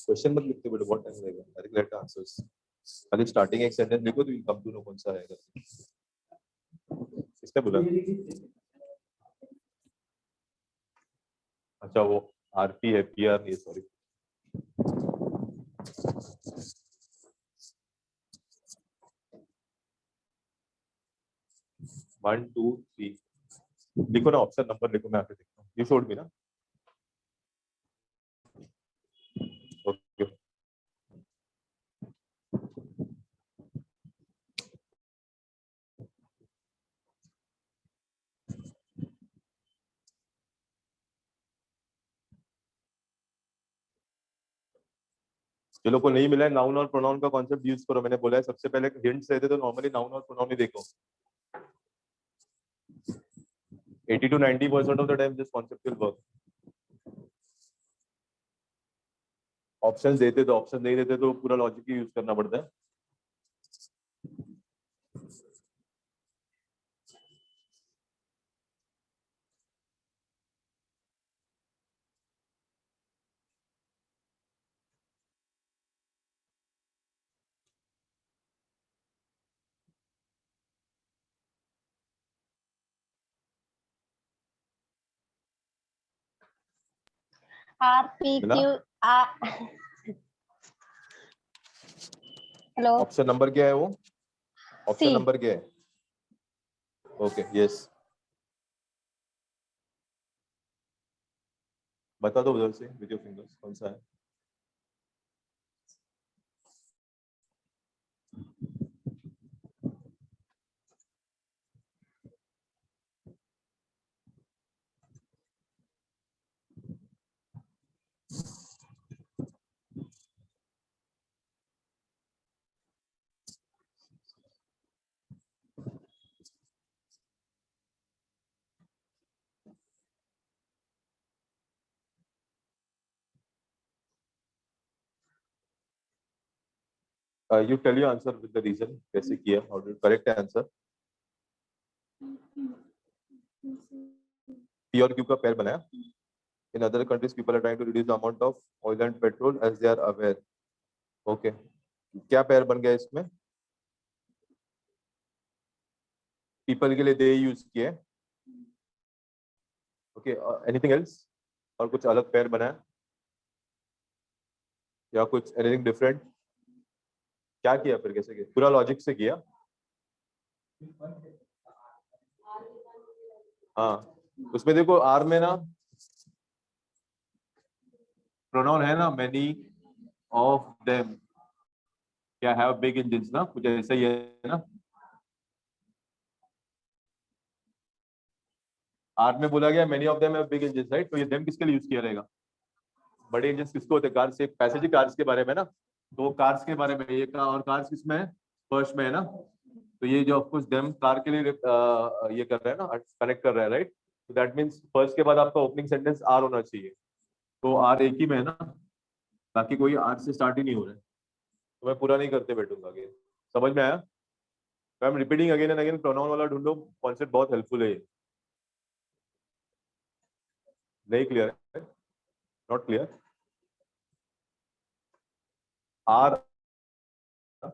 Question मत लिखते बेटा, बहुत time लगेगा। Direct let answers. खाली starting एक sentence लिखो तो will come to know कौन सा आएगा। किसने बोला? अच्छा वो आरपी है, पीआर नहीं, सॉरी। वन टू थ्री लिखो ना, ऑप्शन नंबर लिखो, मैं आके देखता हूँ। यू शोड मी ना? ओके। चलो को नहीं मिला है, नाउन और प्रोनाउन का कॉन्सेप्ट यूज करो। मैंने बोला है सबसे पहले हिंट्स देते तो नॉर्मली नाउन और प्रोनाउन ही देखो। 80 to 90% of the time this concept will work. Options देते तो, ऑप्शन नहीं देते तो पूरा लॉजिक ही यूज करना पड़ता है। RPQ हेलो ऑप्शन नंबर क्या है वो? ऑप्शन C नंबर क्या है? ओके यस, बता दो उधर से विद योर फिंगर्स कौन सा है. You tell your answer with the reason कैसे किया, how did correct answer. P और Q का पेयर बनाया. In other countries people are trying to reduce the amount of oil and petrol as they are aware. Okay, क्या pair बन गया इसमें? People के लिए they यूज किए. Okay, anything else? और कुछ अलग पेयर बनाया या कुछ anything different? क्या किया फिर, कैसे किया? पूरा लॉजिक से किया. हाँ, उसमें देखो आर में ना प्रोनाउन है ना, मेनी ऑफ देम क्या हैव बिग इंजन्स ना, कुछ ऐसा ही है ना. आर में बोला गया many of them have big engines, right. तो ये देम किसके लिए यूज किया रहेगा? बड़े इंजन्स किसको होते हैं? कार से पैसेंजर कार्स के बारे में ना, तो कार्स के बारे में ये का, और कार्स किसमें है? फर्स्ट में है ना. तो ये जो ऑफ कोर्स देम कार के लिए ये कर रहा है ना, कनेक्ट कर रहा है, राइट. तो दैट मींस फर्स्ट के बाद आपका ओपनिंग सेंटेंस आर होना चाहिए. तो आर एक ही में है ना, बाकी कोई आर से स्टार्ट ही नहीं हो रहा है. तो मैं पूरा नहीं करते बैठूंगा आगे. समझ में आया? I am repeating again and again. Pronoun वाला ढूंढो, कॉन्सेप्ट बहुत हेल्पफुल है. नहीं क्लियर है? Not clear? R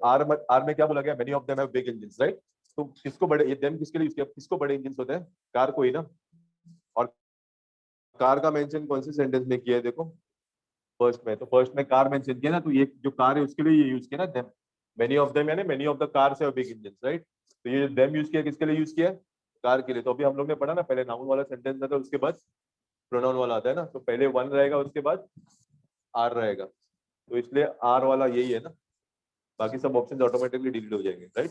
R R में क्या बोला गया? Many of them have big engines, right. तो किसको बड़े, ये देम किसके लिए यूज किया? किसको बड़े इंजन्स होते हैं? कार को ही ना. और कार का मेंशन कौन से सेंटेंस में किया है? देखो फर्स्ट में, तो फर्स्ट में कार मेंशन किया ना, तो ये जो कार है उसके लिए ये यूज किया ना देम. मेनी ऑफ देम यानी many of the cars have big engines, right. तो ये देम यूज किया किसके लिए यूज किया? कार के लिए. तो अभी हम लोग ने पढ़ा ना, पहले नाउन वाला सेंटेंस आता है, उसके बाद प्रोनाउन वाला आता है ना. तो पहले वन रहेगा, उसके बाद आर रहेगा. तो इसलिए आर वाला यही है ना, बाकी सब ऑप्शन ऑटोमेटिकली डिलीट हो जाएंगे, राइट.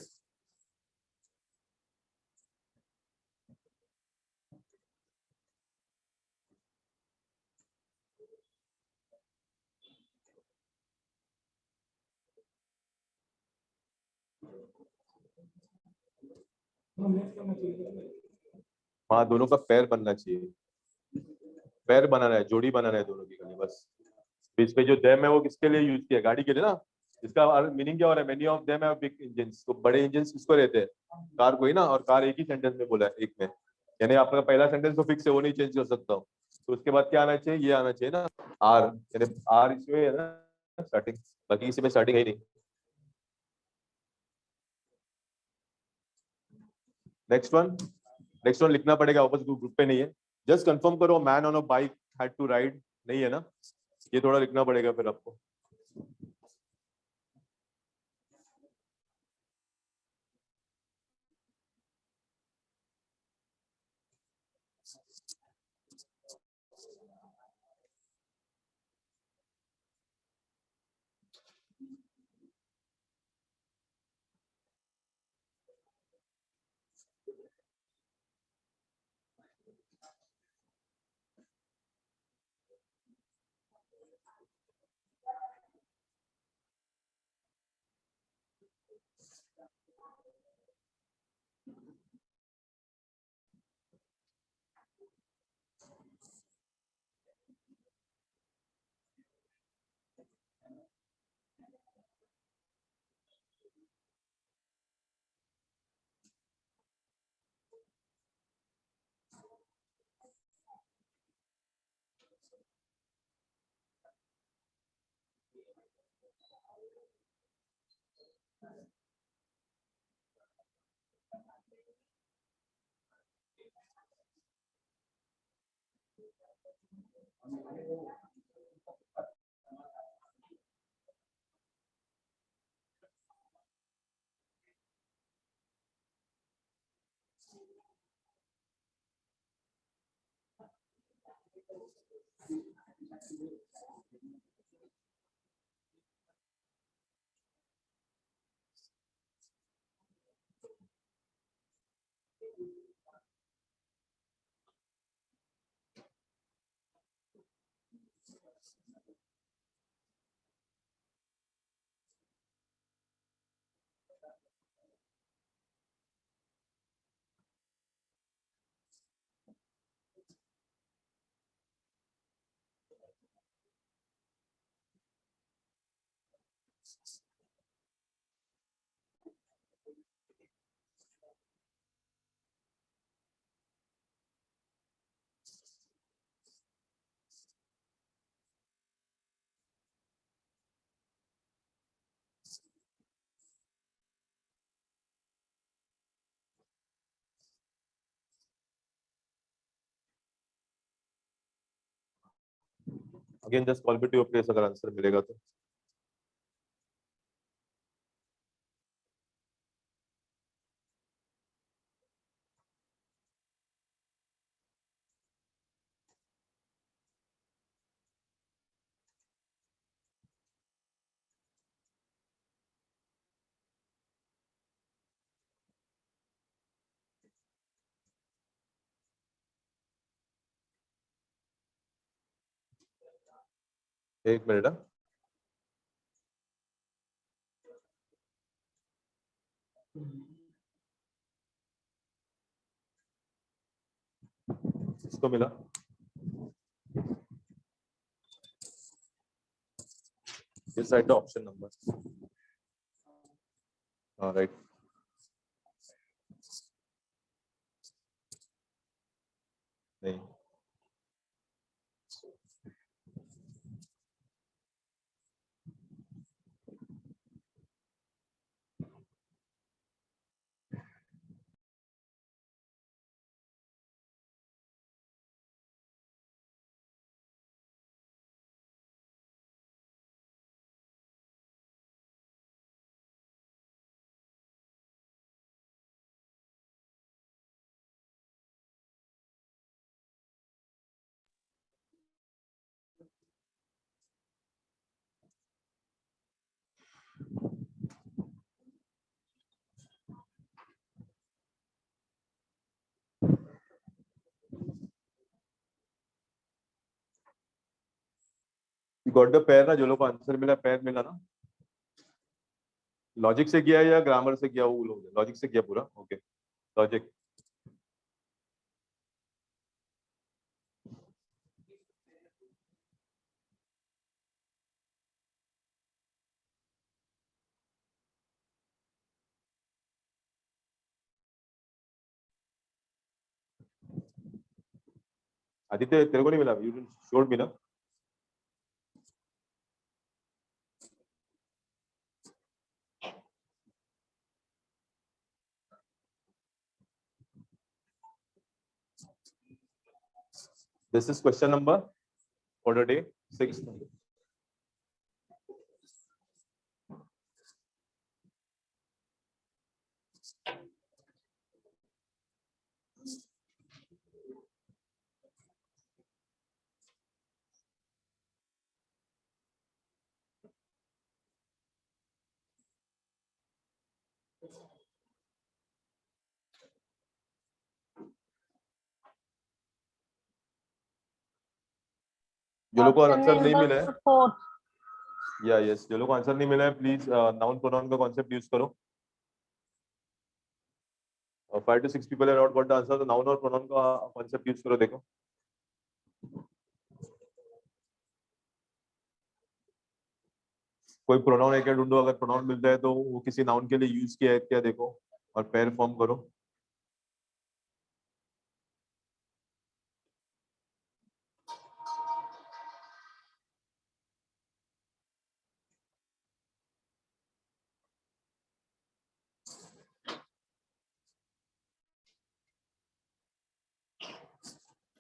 हाँ, दोनों का पैर बनना चाहिए. पैर बनाना है, जोड़ी बनाना है दोनों की खाली बस. बीच पे जो देम है वो किसके लिए यूज किया? गाड़ी के लिए ना. इसका मीनिंग क्या हो रहा है? Many of them have big engines. तो बड़े इंजन्स किसको रहते हैं? कार को ही ना. और कार एक ही सेंटेंस में बोला है, एक में. यानी आपका पहला सेंटेंस तो फिक्स है, वो नहीं चेंज कर सकता हूँ. तो उसके बाद क्या आना चाहिए? ये आना चाहिए ना, आर. यानी आर इसमें है ना स्टार्टिंग, बाकी किसी में स्टार्टिंग है ही नहीं. नेक्स्ट वन, नेक्स्ट वन लिखना पड़ेगा, वापस ग्रुप पे नहीं है. जस्ट कंफर्म करो, man on a bike had to ride. नहीं है ना, ये थोड़ा लिखना पड़ेगा फिर आपको. Again just call to your place अगर आंसर मिलेगा तो। एक मिनट। इसको मिला this side the option number. All right. नहीं गॉट द पेयर ना, जो लोग को आंसर मिला पेयर मिला ना। लॉजिक से किया या ग्रामर से किया? वो लोग लॉजिक से किया पूरा। Okay logic. आदित्य तेरे को नहीं मिला? यू शोड मी ना। This is question number for the day 6. जो लोग को आंसर नहीं मिला है या यस, जो लोग को आंसर नहीं मिला है प्लीज नाउन प्रोनाउन का कॉन्सेप्ट यूज करो। 5 to 6 people have not got the answer, तो नाउन और प्रोनाउन का कॉन्सेप्ट यूज करो। देखो कोई प्रोनाउन है क्या ढूंढो, अगर प्रोनाउन मिलता है तो वो किसी नाउन के लिए यूज किया है क्या देखो और पेयर फॉर्म करो।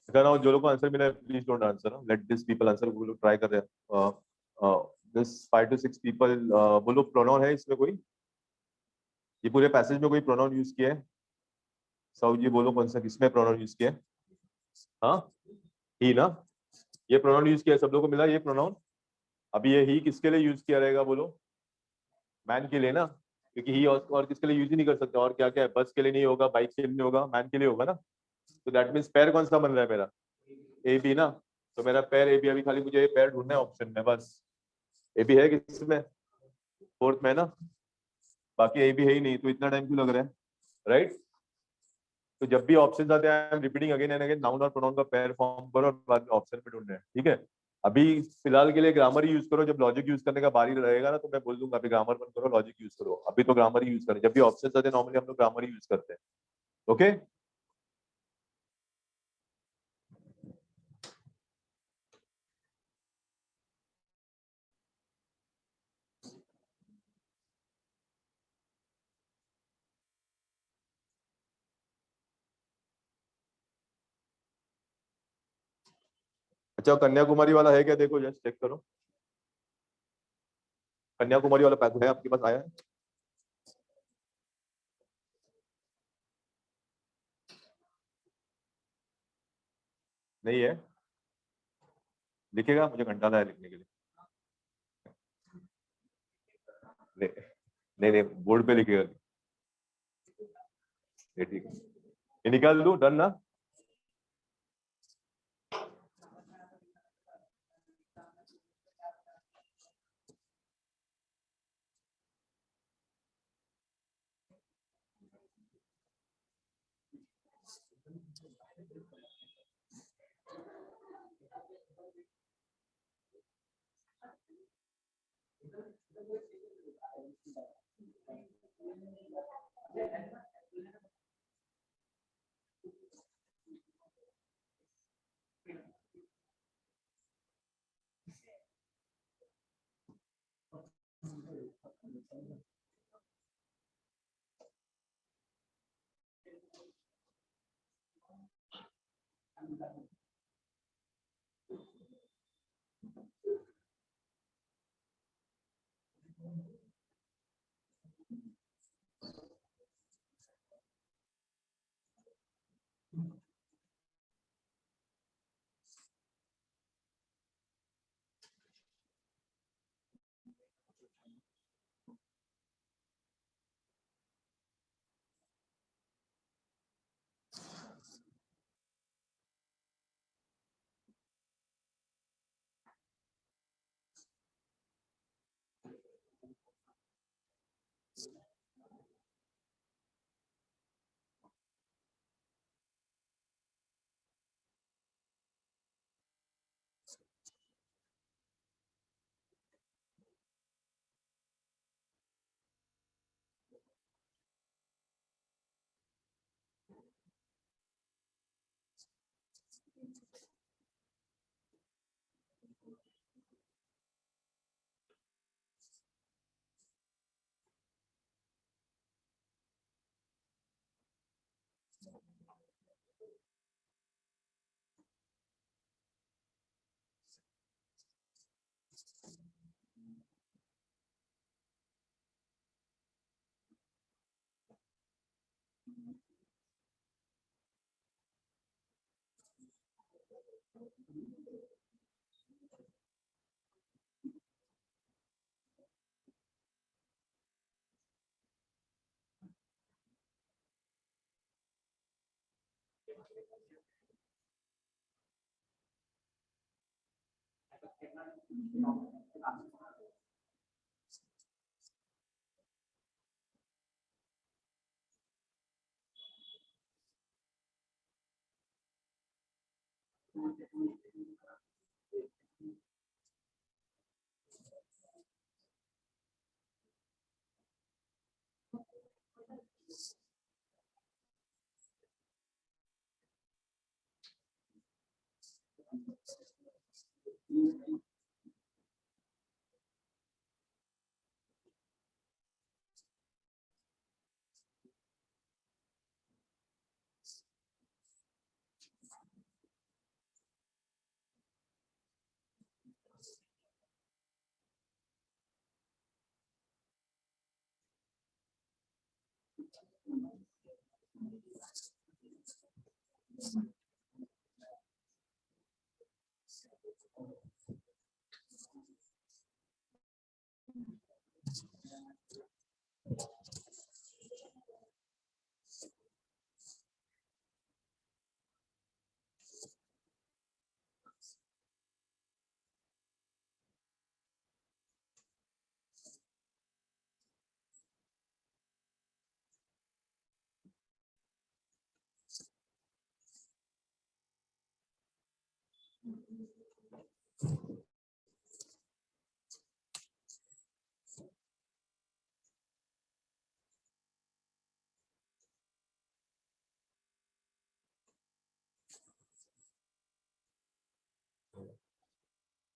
अगर जो लोग को आंसर मिला है please don't answer, let this people answer. वो लोग ट्राई कर रहे हैं। दिस 5 to 6 पीपल बोलो प्रोनाउन है इसमें कोई? ये पूरे पैसेज में कोई प्रोनाउन यूज किया है? साहू जी बोलो कौन सा, किसमें प्रोनाउन यूज किया है? हाँ ही ना। ये प्रोनाउन यूज किया, सब लोगों को मिला ये प्रोनाउन। अभी ये ही किसके लिए यूज किया रहेगा बोलो? मैन के लिए ना, क्योंकि ही और किसके लिए यूज ही नहीं कर सकते। और क्या क्या है, बस के लिए नहीं होगा, बाइक के लिए नहीं होगा, मैन के लिए होगा ना। तो दैट मीन्स पैर कौन सा बन रहा है मेरा? ए बी ना। तो मेरा पैर ए बी, अभी खाली मुझे पैर ढूंढना है ऑप्शन में, बस। ए बी है किसमें? फोर्थ में ना, बाकी ए बी है ही नहीं, तो इतना टाइम क्यों लग रहा है, राइट? तो जब भी ऑप्शन आते हैं, आई am repeating again and again, noun और प्रोनाउन का पेयर फॉर्म करो और बाद में ऑप्शन पे ढूंढना है, ठीक है? अभी फिलहाल के लिए ग्रामर ही यूज करो, जब लॉजिक यूज करने का बारी रहेगा ना तो मैं बोल दूंगा अभी ग्रामर बंद करो, लॉजिक यूज करो। अभी तो ग्रामर ही यूज करें, जब भी ऑप्शन आते हैं नॉर्मली हम लोग ग्रामर ही यूज करते हैं। ओके? अच्छा, कन्याकुमारी वाला है क्या? देखो जस्ट चेक करो, कन्याकुमारी वाला पैक है आपके पास, आया है? नहीं है? लिखेगा, मुझे घंटा है लिखने के लिए। नहीं नहीं, नहीं बोर्ड पे लिखेगा। ये ठीक है, ये निकाल दो, डन ना?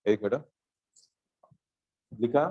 एक मिनट, लिखा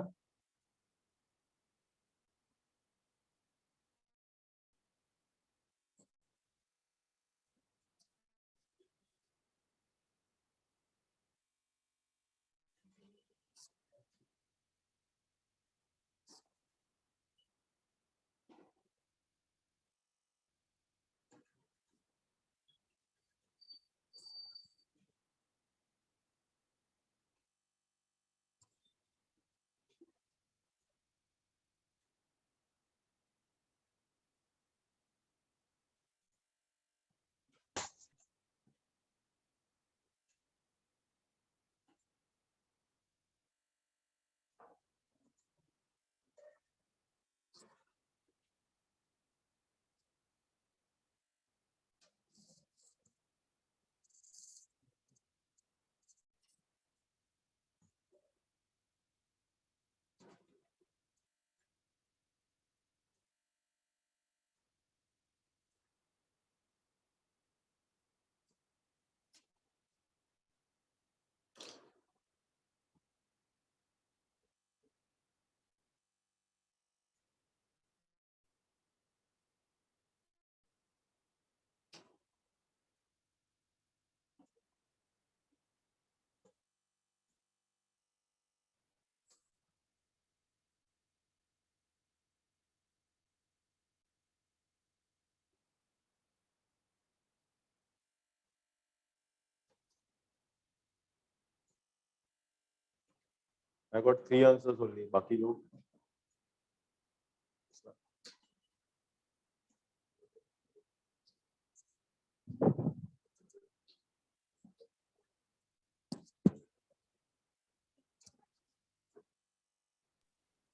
I got 3 आंसर्स only, बाकी लोग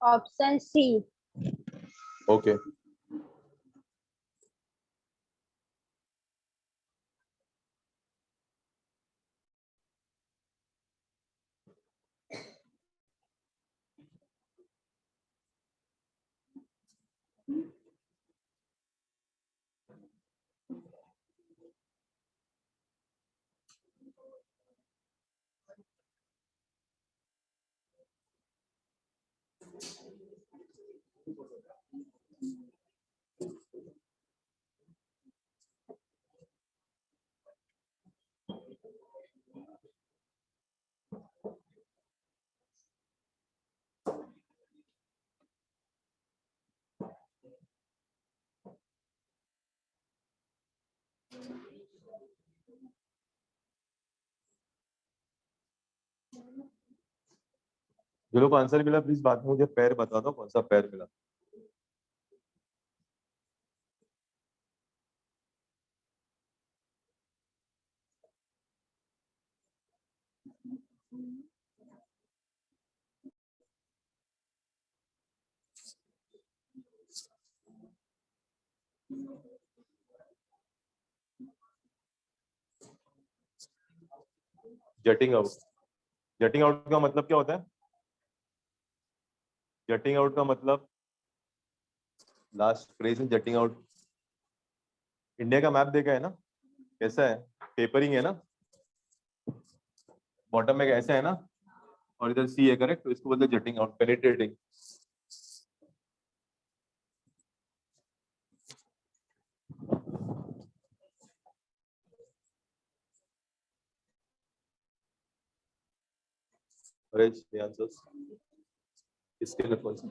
ऑप्शन सी। ओके। जो लोग आंसर मिला प्लीज बाद में मुझे पैर बता दो, कौन सा पैर मिला। जटिंग आउट। जटिंग आउट का मतलब क्या होता है? जटिंग आउट का मतलब लास्ट फ्रेज में जटिंग आउट। इंडिया का मैप देखा है ना, कैसा है? पेपरिंग है ना, बॉटम में ऐसा है ना, और इधर सी है, करेक्ट? तो इसको बोलते हैं jutting out, penetrating. Arrange the answers. इसके लिए कौन सा?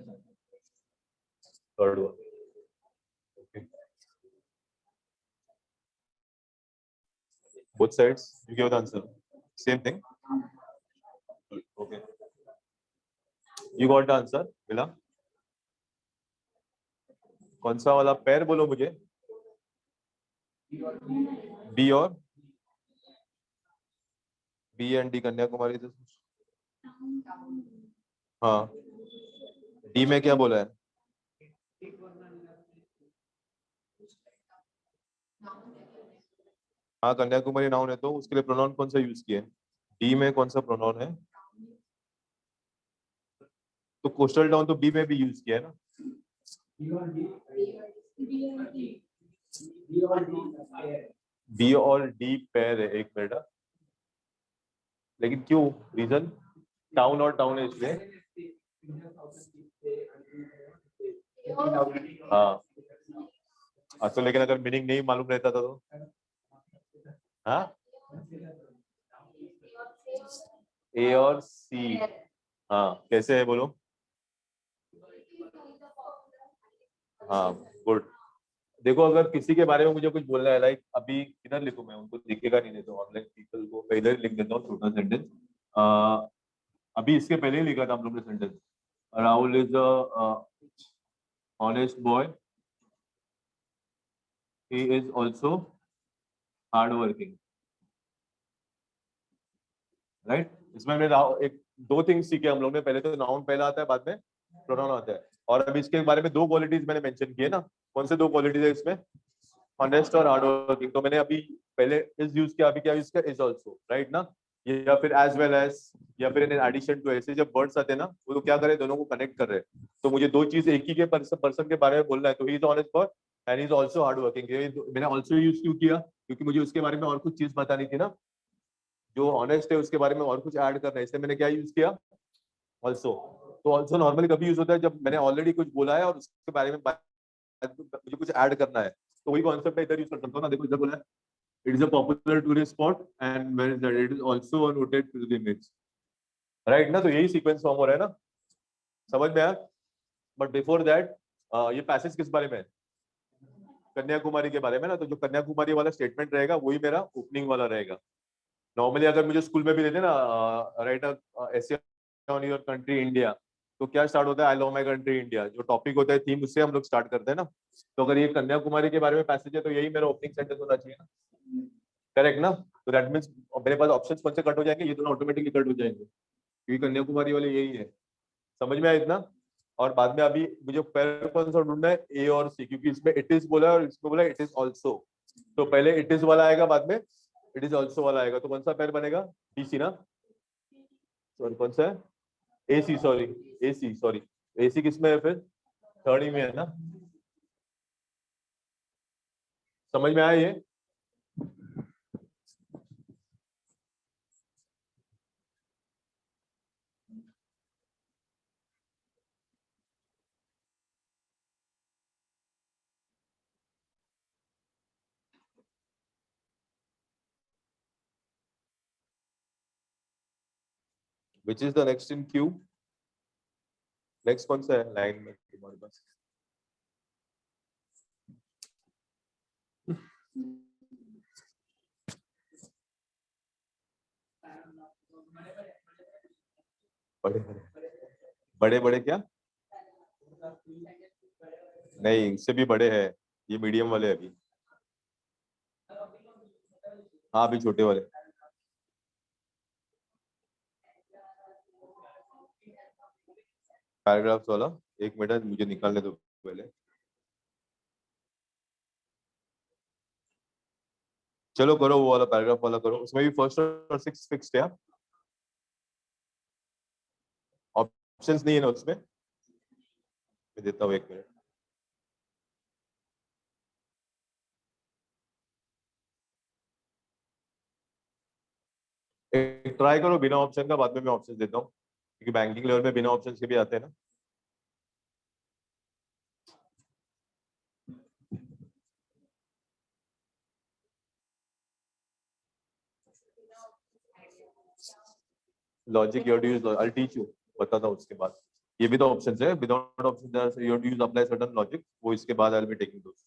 Third one. Okay. Both sides, you give the answer. Same thing. Okay. You got the answer. मिला? कौन सा वाला पैर बोलो मुझे? बी और बी एंड डी कन्याकुमारी से। हाँ, डी में क्या बोला है? हाँ, कन्याकुमारी नाउन है, तो उसके लिए प्रोनाउन कौन सा यूज किया है? डी में कौन सा प्रोनाउन है? तो कोस्टल टाउन तो बी में भी यूज किया है ना। बी और डी पैर है, एक मिनट। लेकिन क्यों? रीजन? टाउन और टाउन है इसमें। हाँ तो लेकिन अगर मीनिंग नहीं मालूम रहता था तो हाँ ए और सी। हाँ कैसे है बोलो। हाँ गुड। देखो अगर किसी के बारे में मुझे कुछ बोलना है लाइक अभी किधर लिखूं मैं उनको दिखेगा नहीं तो ऑनलाइन पीपल को पहले ही लिख देता हूँ छोटा सेंटेंस। अभी इसके पहले ही लिखा था हम लोग ने sentence. Rahul is a honest boy, he is also hard working, right. इसमें हमने एक दो थिंग्स सीखे हम लोग ने। पहले तो नाउन पहला आता है बाद में प्रोनाउन आता है। और अभी इसके बारे में दो क्वालिटीज मैंने मेंशन किए ना। कौन से दो क्वालिटीज है इसमें, ऑनेस्ट और हार्ड वर्किंग। तो मैंने अभी पहले इज यूज किया, अभी क्या यूज किया, इज ऑल्सो, राइट ना। या फिर एज वेल एज, या फिर इन एडिशन टू, ऐसे जब वर्ड्स आते हैं ना वो तो क्या करे दोनों को कनेक्ट कर रहे हैं। तो मुझे दो चीज एक ही के पर्सन के बारे में बोलना है तो he is honest boy and is also hard working. मैंने ऑल्सो यूज क्यों किया, क्योंकि मुझे उसके बारे में और कुछ चीज बतानी थी ना। जो ऑनेस्ट है उसके बारे में और कुछ ऐड करना है, इसलिए मैंने क्या यूज किया, ऑल्सो। तो ऑल्सो नॉर्मली कभी यूज होता है जब मैंने ऑलरेडी कुछ बोला है और उसके बारे में मुझे कुछ ऐड करना है। तो वही कॉन्सेप्ट मैं इधर यूज कर सकता हूँ ना। देखो इधर बोला है it is a popular tourist spot and where is that, it is also a noted pilgrimage, right ना। तो यही सीक्वेंस फॉर्म हो रहा है ना, समझ में आया। बट बिफोर दैट ये पैसेज किस बारे में है, कन्याकुमारी के बारे में ना। तो जो कन्याकुमारी वाला स्टेटमेंट रहेगा वही मेरा ओपनिंग वाला रहेगा। नॉर्मली अगर मुझे स्कूल में भी देते ना राइट ऐसे ऑन योर कंट्री इंडिया, तो क्या स्टार्ट होता है, I love my country India. जो टॉपिक होता है थीम उससे हम लोग स्टार्ट करते हैं ना। तो अगर ये कन्याकुमारी के बारे में पैसेज है तो यही मेरा ओपनिंग सेंटेंस होना चाहिए ना, करेक्ट ना। तो दैट मींस मेरे पास ऑप्शंस कौन से कट हो जाएंगे, ये दोनों ऑटोमेटिकली कट हो जाएंगे क्योंकि कन्याकुमारी वाले यही है। समझ में आया इतना। और बाद में अभी मुझे पैर कौन सा ढूंढना है, ए और सी, क्योंकि इसमें इट इज बोला है और इसमें बोला इट इज ऑल्सो। तो पहले इट इज वाला आएगा बाद में इट इज ऑल्सो वाला आएगा। तो कौन सा पैर बनेगा, बी सी ना। सॉरी कौन सा है, ए सी, सॉरी ए सी, सॉरी ए सी किसमें है फिर, थर्ड ही में है ना। समझ में आया ये। Which is the next in Q, next कौन सा है लाइन में तुम्हारे पास। बड़े बड़े, बड़े बड़े क्या, नहीं इससे भी बड़े हैं, ये मीडियम वाले हैं अभी। हाँ अभी छोटे वाले। पैराग्राफ्स वाला, एक मिनट मुझे निकालने दो पहले। चलो करो वो वाला पैराग्राफ वाला करो, उसमें भी फर्स्ट और सिक्स फिक्स्ड है, ऑप्शंस नहीं है ना उसमें। मैं देता हूँ एक मिनट। ट्राई करो बिना ऑप्शन का, बाद में मैं ऑप्शन देता हूँ क्योंकि बैंकिंग लेवल में बिना ऑप्शन के भी आते हैं ना। Logic your use, I teach you, बताता हूँ उसके बाद। ये भी तो ऑप्शंस है, without option your use apply certain logic, वो इसके बाद आई विल बी टेकिंग दोस।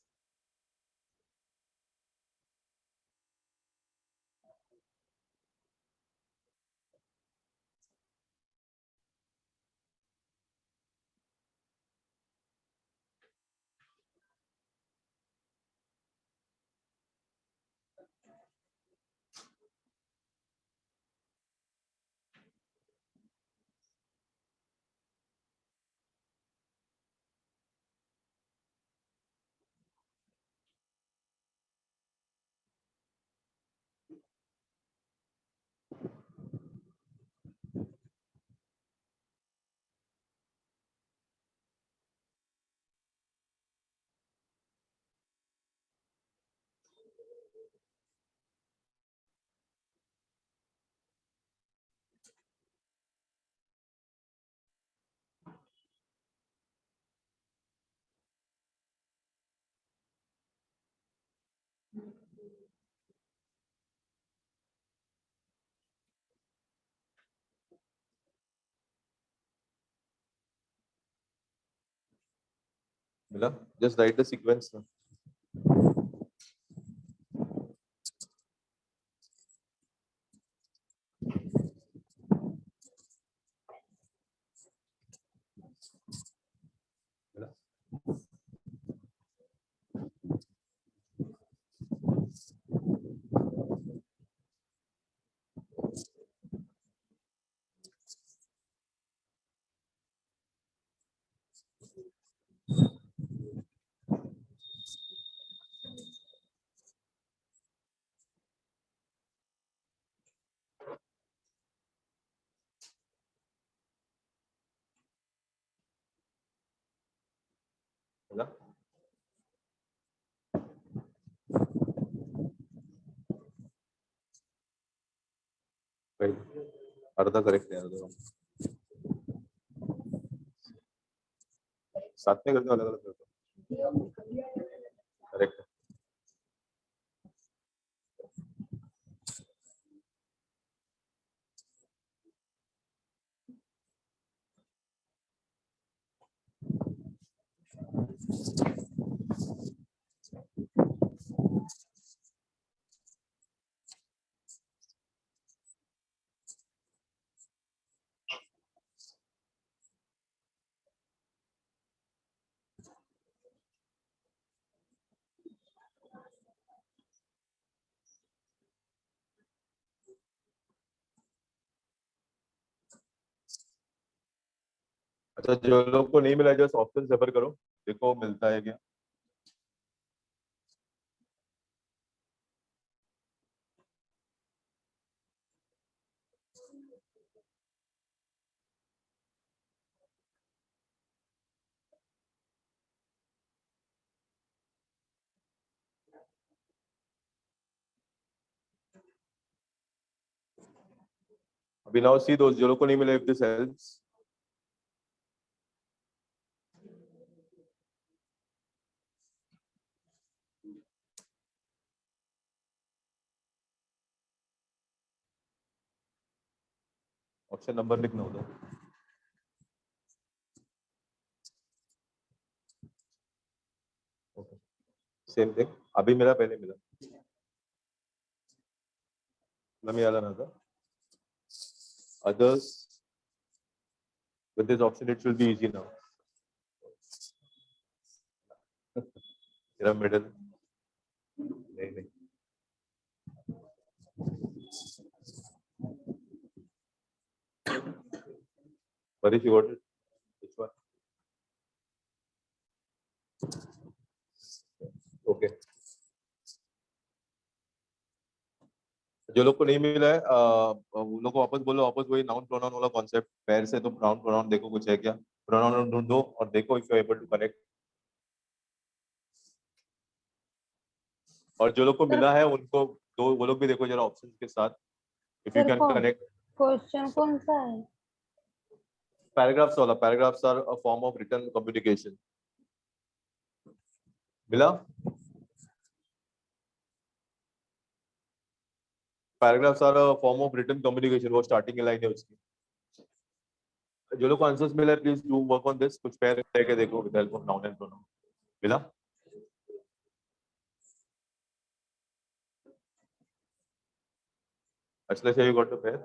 मिला? Just write the sequence now. मिला? मिला? Right. अर्धा करेक्ट है, अर्धा साथ में करते हो, अलग अलग करते हो? करेक्ट। अच्छा, जो लोग को नहीं मिला जस्ट ऑप्शन रेफर करो, देखो मिलता है क्या। अभी नाउ सी दोस्त, जो लोग को नहीं मिला, if this helps. Option number लिखना होगा। ओके, सेम थिंग, अभी मिला, पहले मिला, नमी आला ना था। Others, with this option it should be easy now. तेरा मिडल नहीं नहीं, but if you got it, which one? Okay. जो लोग को नहीं मिला है वो लोग को वापस बोलो, वापस वही नाउन प्रोनाउन वाला कॉन्सेप्ट, पैर से तो नाउन प्रोनाउन देखो कुछ है क्या, प्रोनाउन ढूंढो और देखो if you able to connect. और जो लोग को मिला है उनको दो, वो लोग भी देखो जरा ऑप्शंस के साथ, if you sir can connect. Question कौन सा है? पैराग्राफ्स वाला, paragraphs are a form of written communication. मिला? Paragraphs are a form of written communication, वो स्टार्टिंग लाइन है उसकी। जो लोग को आंसर्स मिला है please do work on this, कुछ पैर लेके देखो with help of noun and pronoun. मिला? अच्छा, यू गॉट द पैर?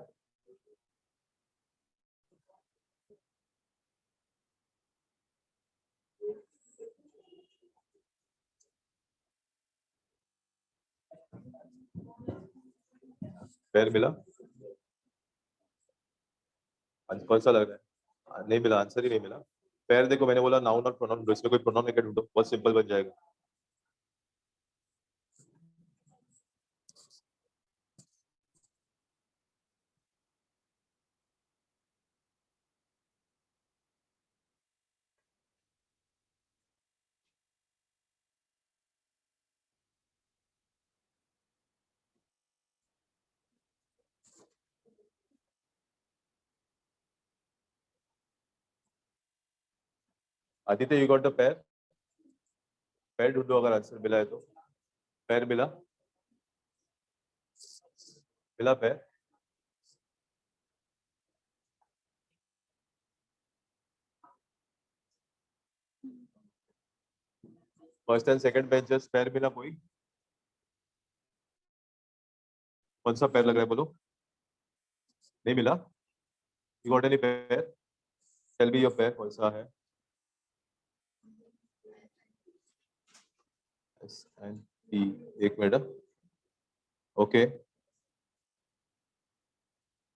पैर मिला? कौन सा लग रहा है? नहीं मिला, आंसर ही नहीं मिला। पैर देखो, मैंने बोला नाउन और प्रोनाउन, इसमें कोई प्रोनाउन लेके ढूंढो, बहुत सिंपल बन जाएगा। आदित्य, यू गॉट द पैर? पैर ढूंढो अगर आंसर मिला है तो। पैर मिला? मिला पैर? First and second benches pair मिला कोई? कौन सा पेयर लग रहा है बोलो? नहीं मिला? You got any pair? Tell me your pair कौन सा है? एस एंड टी, एक मिनट. Okay,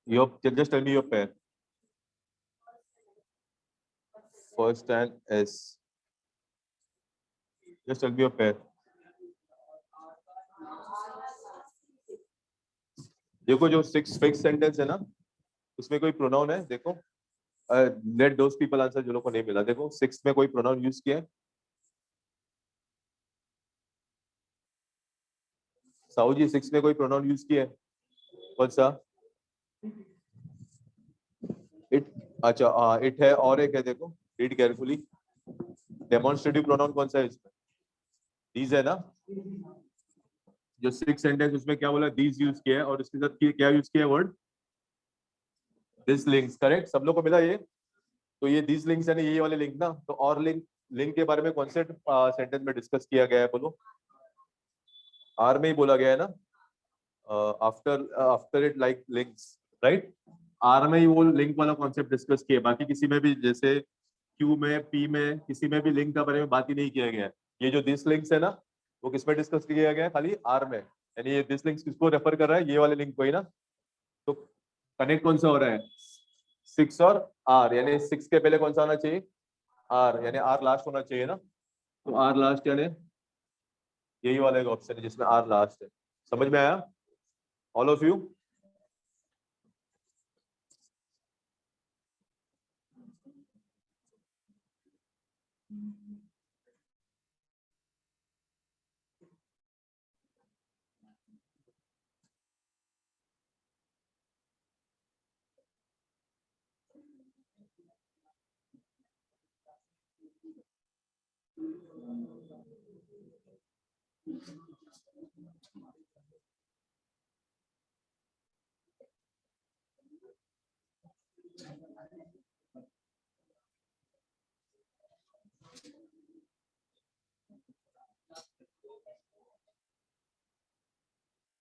your just tell me your pair. First and S, just tell me your pair. देखो जो सिक्स फिक्स सेंटेंस है ना, उसमें कोई प्रोनाउन है? देखो, लेट दोस पीपल आंसर जो लोग को नहीं मिला. देखो सिक्स में कोई प्रोनाउन यूज किया है? साहू जी, सिक्स में कोई प्रोनाउन यूज किया है? कौन सा? इट. अच्छा हाँ, इट है. और एक है, देखो रीड केयरफुली. डेमोन्स्ट्रेटिव प्रोनाउन कौन सा है इसमें? दीज है ना. जो सिक्स सेंटेंस उसमें क्या बोला? दीज यूज किया है, और उसके साथ क्या यूज किया है? Word this links. करेक्ट, सब लोग को मिला ये? तो ये दिस लिंक्स यानी ये वाले लिंक ना. तो और लिंक, लिंक के बारे में कौन से सेंटेंस में डिस्कस किया गया है बोलो? आर में ही बोला गया है ना. After after it like links, right. R में ही वो लिंक वाला कॉन्सेप्ट डिस्कस किया. बाकी किसी में भी, जैसे क्यू में, पी में, किसी में भी लिंक का बारे में बात ही नहीं किया गया है. ये जो दिस लिंक्स है ना, वो किस में डिस्कस किया गया है? खाली आर में. यानी ये दिस लिंक्स किसको रेफर कर रहा है? ये वाले लिंक को ही ना. तो कनेक्ट कौन सा हो रहा है? सिक्स और आर. यानी सिक्स के पहले कौन सा होना चाहिए? आर. यानी आर लास्ट होना चाहिए ना. तो आर लास्ट यानी यही वाला एक ऑप्शन है जिसमें आर लास्ट है. समझ में आया all of you?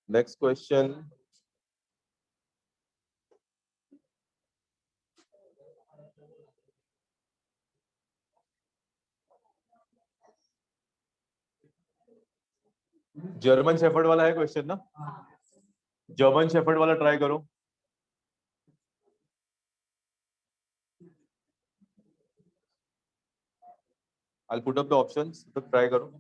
Next question. German shepherd वाला है क्वेश्चन ना. जर्मन शेफर्ड वाला ट्राई करो. I'll put up the options, तो ट्राई करो.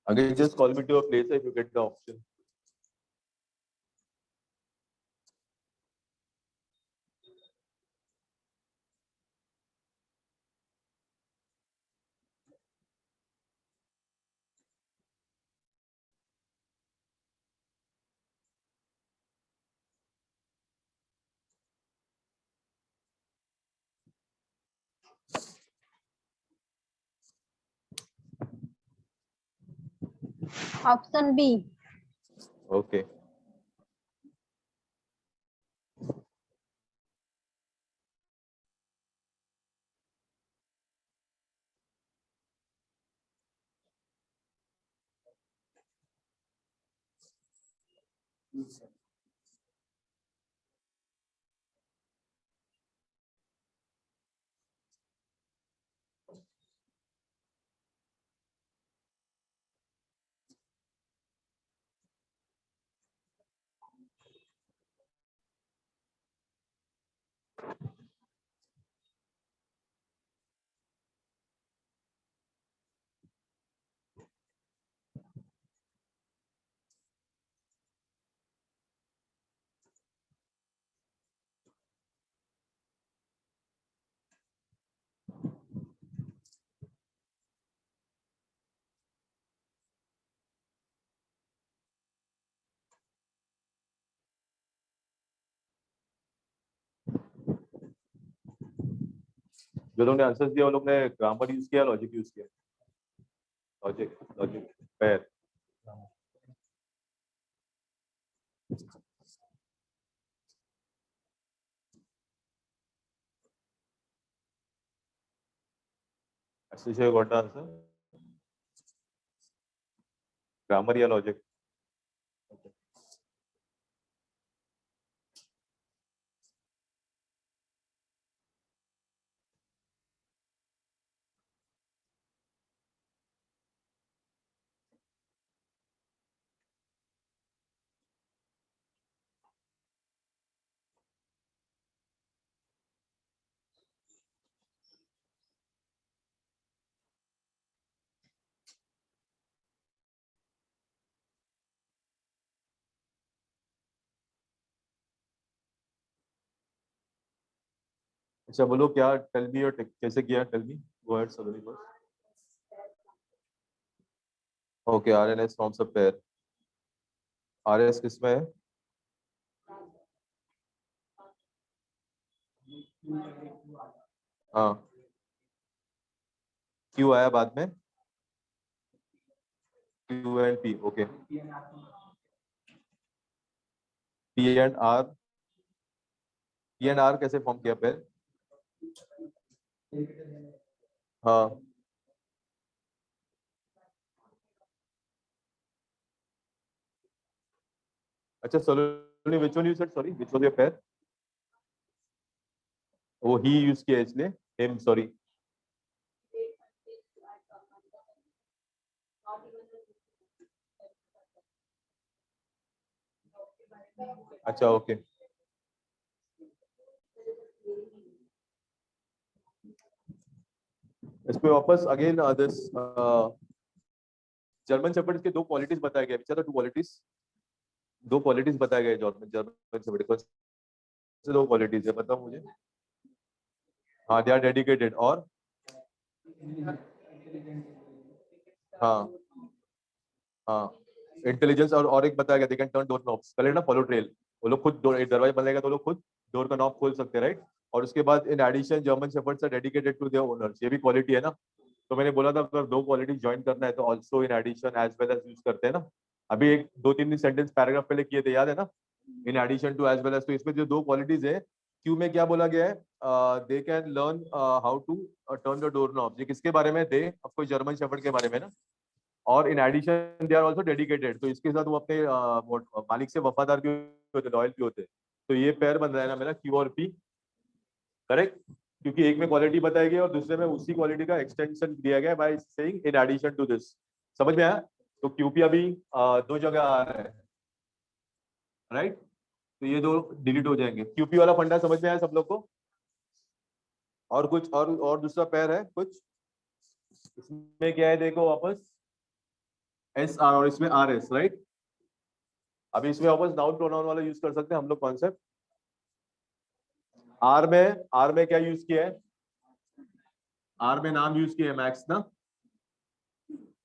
Again, just call me to a place if you get the option. Option B. Okay. जो लोग ने आंसर दिया वो लोग ने ग्रामर यूज किया, लॉजिक यूज किया? Logic, logic pair. ऐसे व्हाट द आंसर, ग्रामर या लॉजिक? अच्छा बोलो क्या, टेल मी और कैसे किया, tell me, go ahead Saloni first. Okay, RNS forms a pair. RS किसमें है? हाँ, क्यू आया बाद में, Q and P, okay. P and R, P and R कैसे फॉर्म किया पेयर? हाँ, अच्छा Saloni which one you said, sorry which was your pair? वो ही यूज किया इसलिए, हिम, सॉरी। अच्छा ओके, इस पे वापस अगेन दिस जर्मन शेपर्ड के दो क्वालिटीज बताए गए, which are the two qualities? दो क्वालिटीज बताए गए जर्मन जर्मन शेपर्ड, कौन से दो क्वालिटीज है बताओ मुझे? हाँ, दे आर डेडिकेटेड, और हाँ हाँ, इंटेलिजेंस, और एक बताया गया they can turn door knobs, पहले ना फॉलो ट्रेल, वो लोग खुद एक दरवाजा बनेगा तो वो लोग खुद डोर का नॉब खोल सकते हैं, राइट? और उसके बाद in addition German shepherds are dedicated to their owners, ये भी क्वालिटी है ना? तो मैंने बोला था अगर दो क्वालिटी ज्वाइन करना है तो also in addition as well as use करते हैं ना। अभी एक दो तीन सेंटेंस पैराग्राफ पहले किए थे, याद है ना? In addition to as well as, तो इसमें जो दो क्वालिटीज है, क्यू में क्या बोला गया है? They can learn how to turn the door knob, ये किसके बारे में? They of course German shepherd के बारे में ना। और in addition they are also dedicated, तो इसके साथ वो अपने मालिक से वफादार भी होते, लॉयल भी होते। तो ये पेयर बन रहा है ना मेरा, क्यू और पी, करेक्ट? क्योंकि एक में क्वालिटी बताई गई और दूसरे में उसी क्वालिटी का एक्सटेंशन दिया गया by saying in addition to this. समझ में आया? तो क्यूपी अभी दो जगह आ रहा है, राइट? तो ये दो डिलीट हो जाएंगे। क्यूपी वाला फंडा समझ में आया सब लोग को? और कुछ और दूसरा पेयर है कुछ इसमें, क्या है देखो वापस, एस आर और इसमें आर एस, राइट? अभी इसमें वापस नाउन प्रोनाउन वाला यूज कर सकते हैं हम लोग कॉन्सेप्ट। आर में क्या यूज किया है? आर में नाम यूज किया है मैक्स ना,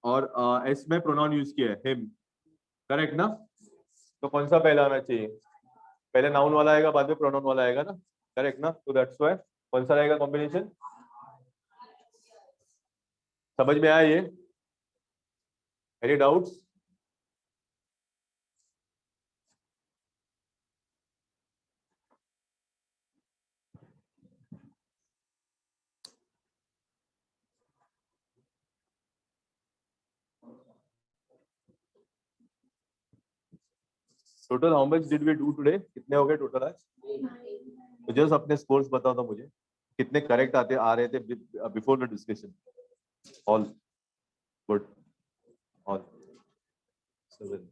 और एस में प्रोनाउन यूज किया है हिम, करेक्ट ना? तो कौन सा पहला आना चाहिए? पहले नाउन वाला आएगा बाद में प्रोनाउन वाला आएगा ना, करेक्ट ना? तो दैट्स व्हाई कौन सा रहेगा कॉम्बिनेशन? समझ में आया ये? Any doubts? Total how much did we do today? कितने हो गए टोटल आज? तो जस्ट अपने स्कोर्स बताओ तो मुझे, कितने करेक्ट आ रहे थे before the discussion? All good, all 7.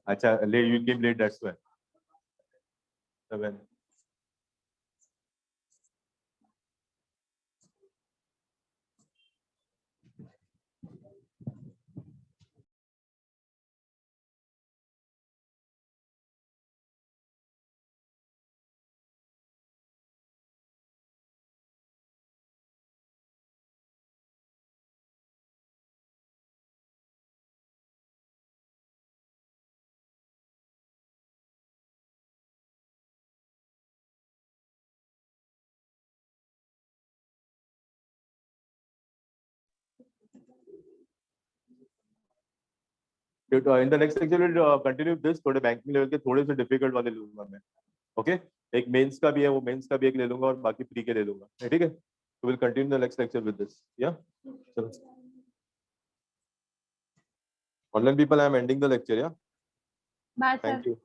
अच्छा, ले you came late, that's why. 7. In the next lecture we'll continue this. थोड़े बैंकिंग लेवल के थोड़े से डिफिकल्ट वाले लूंगा मैं, ओके? एक मेंस का भी है, वो मेंस का भी एक ले लूंगा और बाकी प्री के ले लूंगा, ठीक है? So we'll continue the next lecture with this. Yeah. चलो. Online people, I am ending the lecture. Yeah. Bye, sir. Thank you.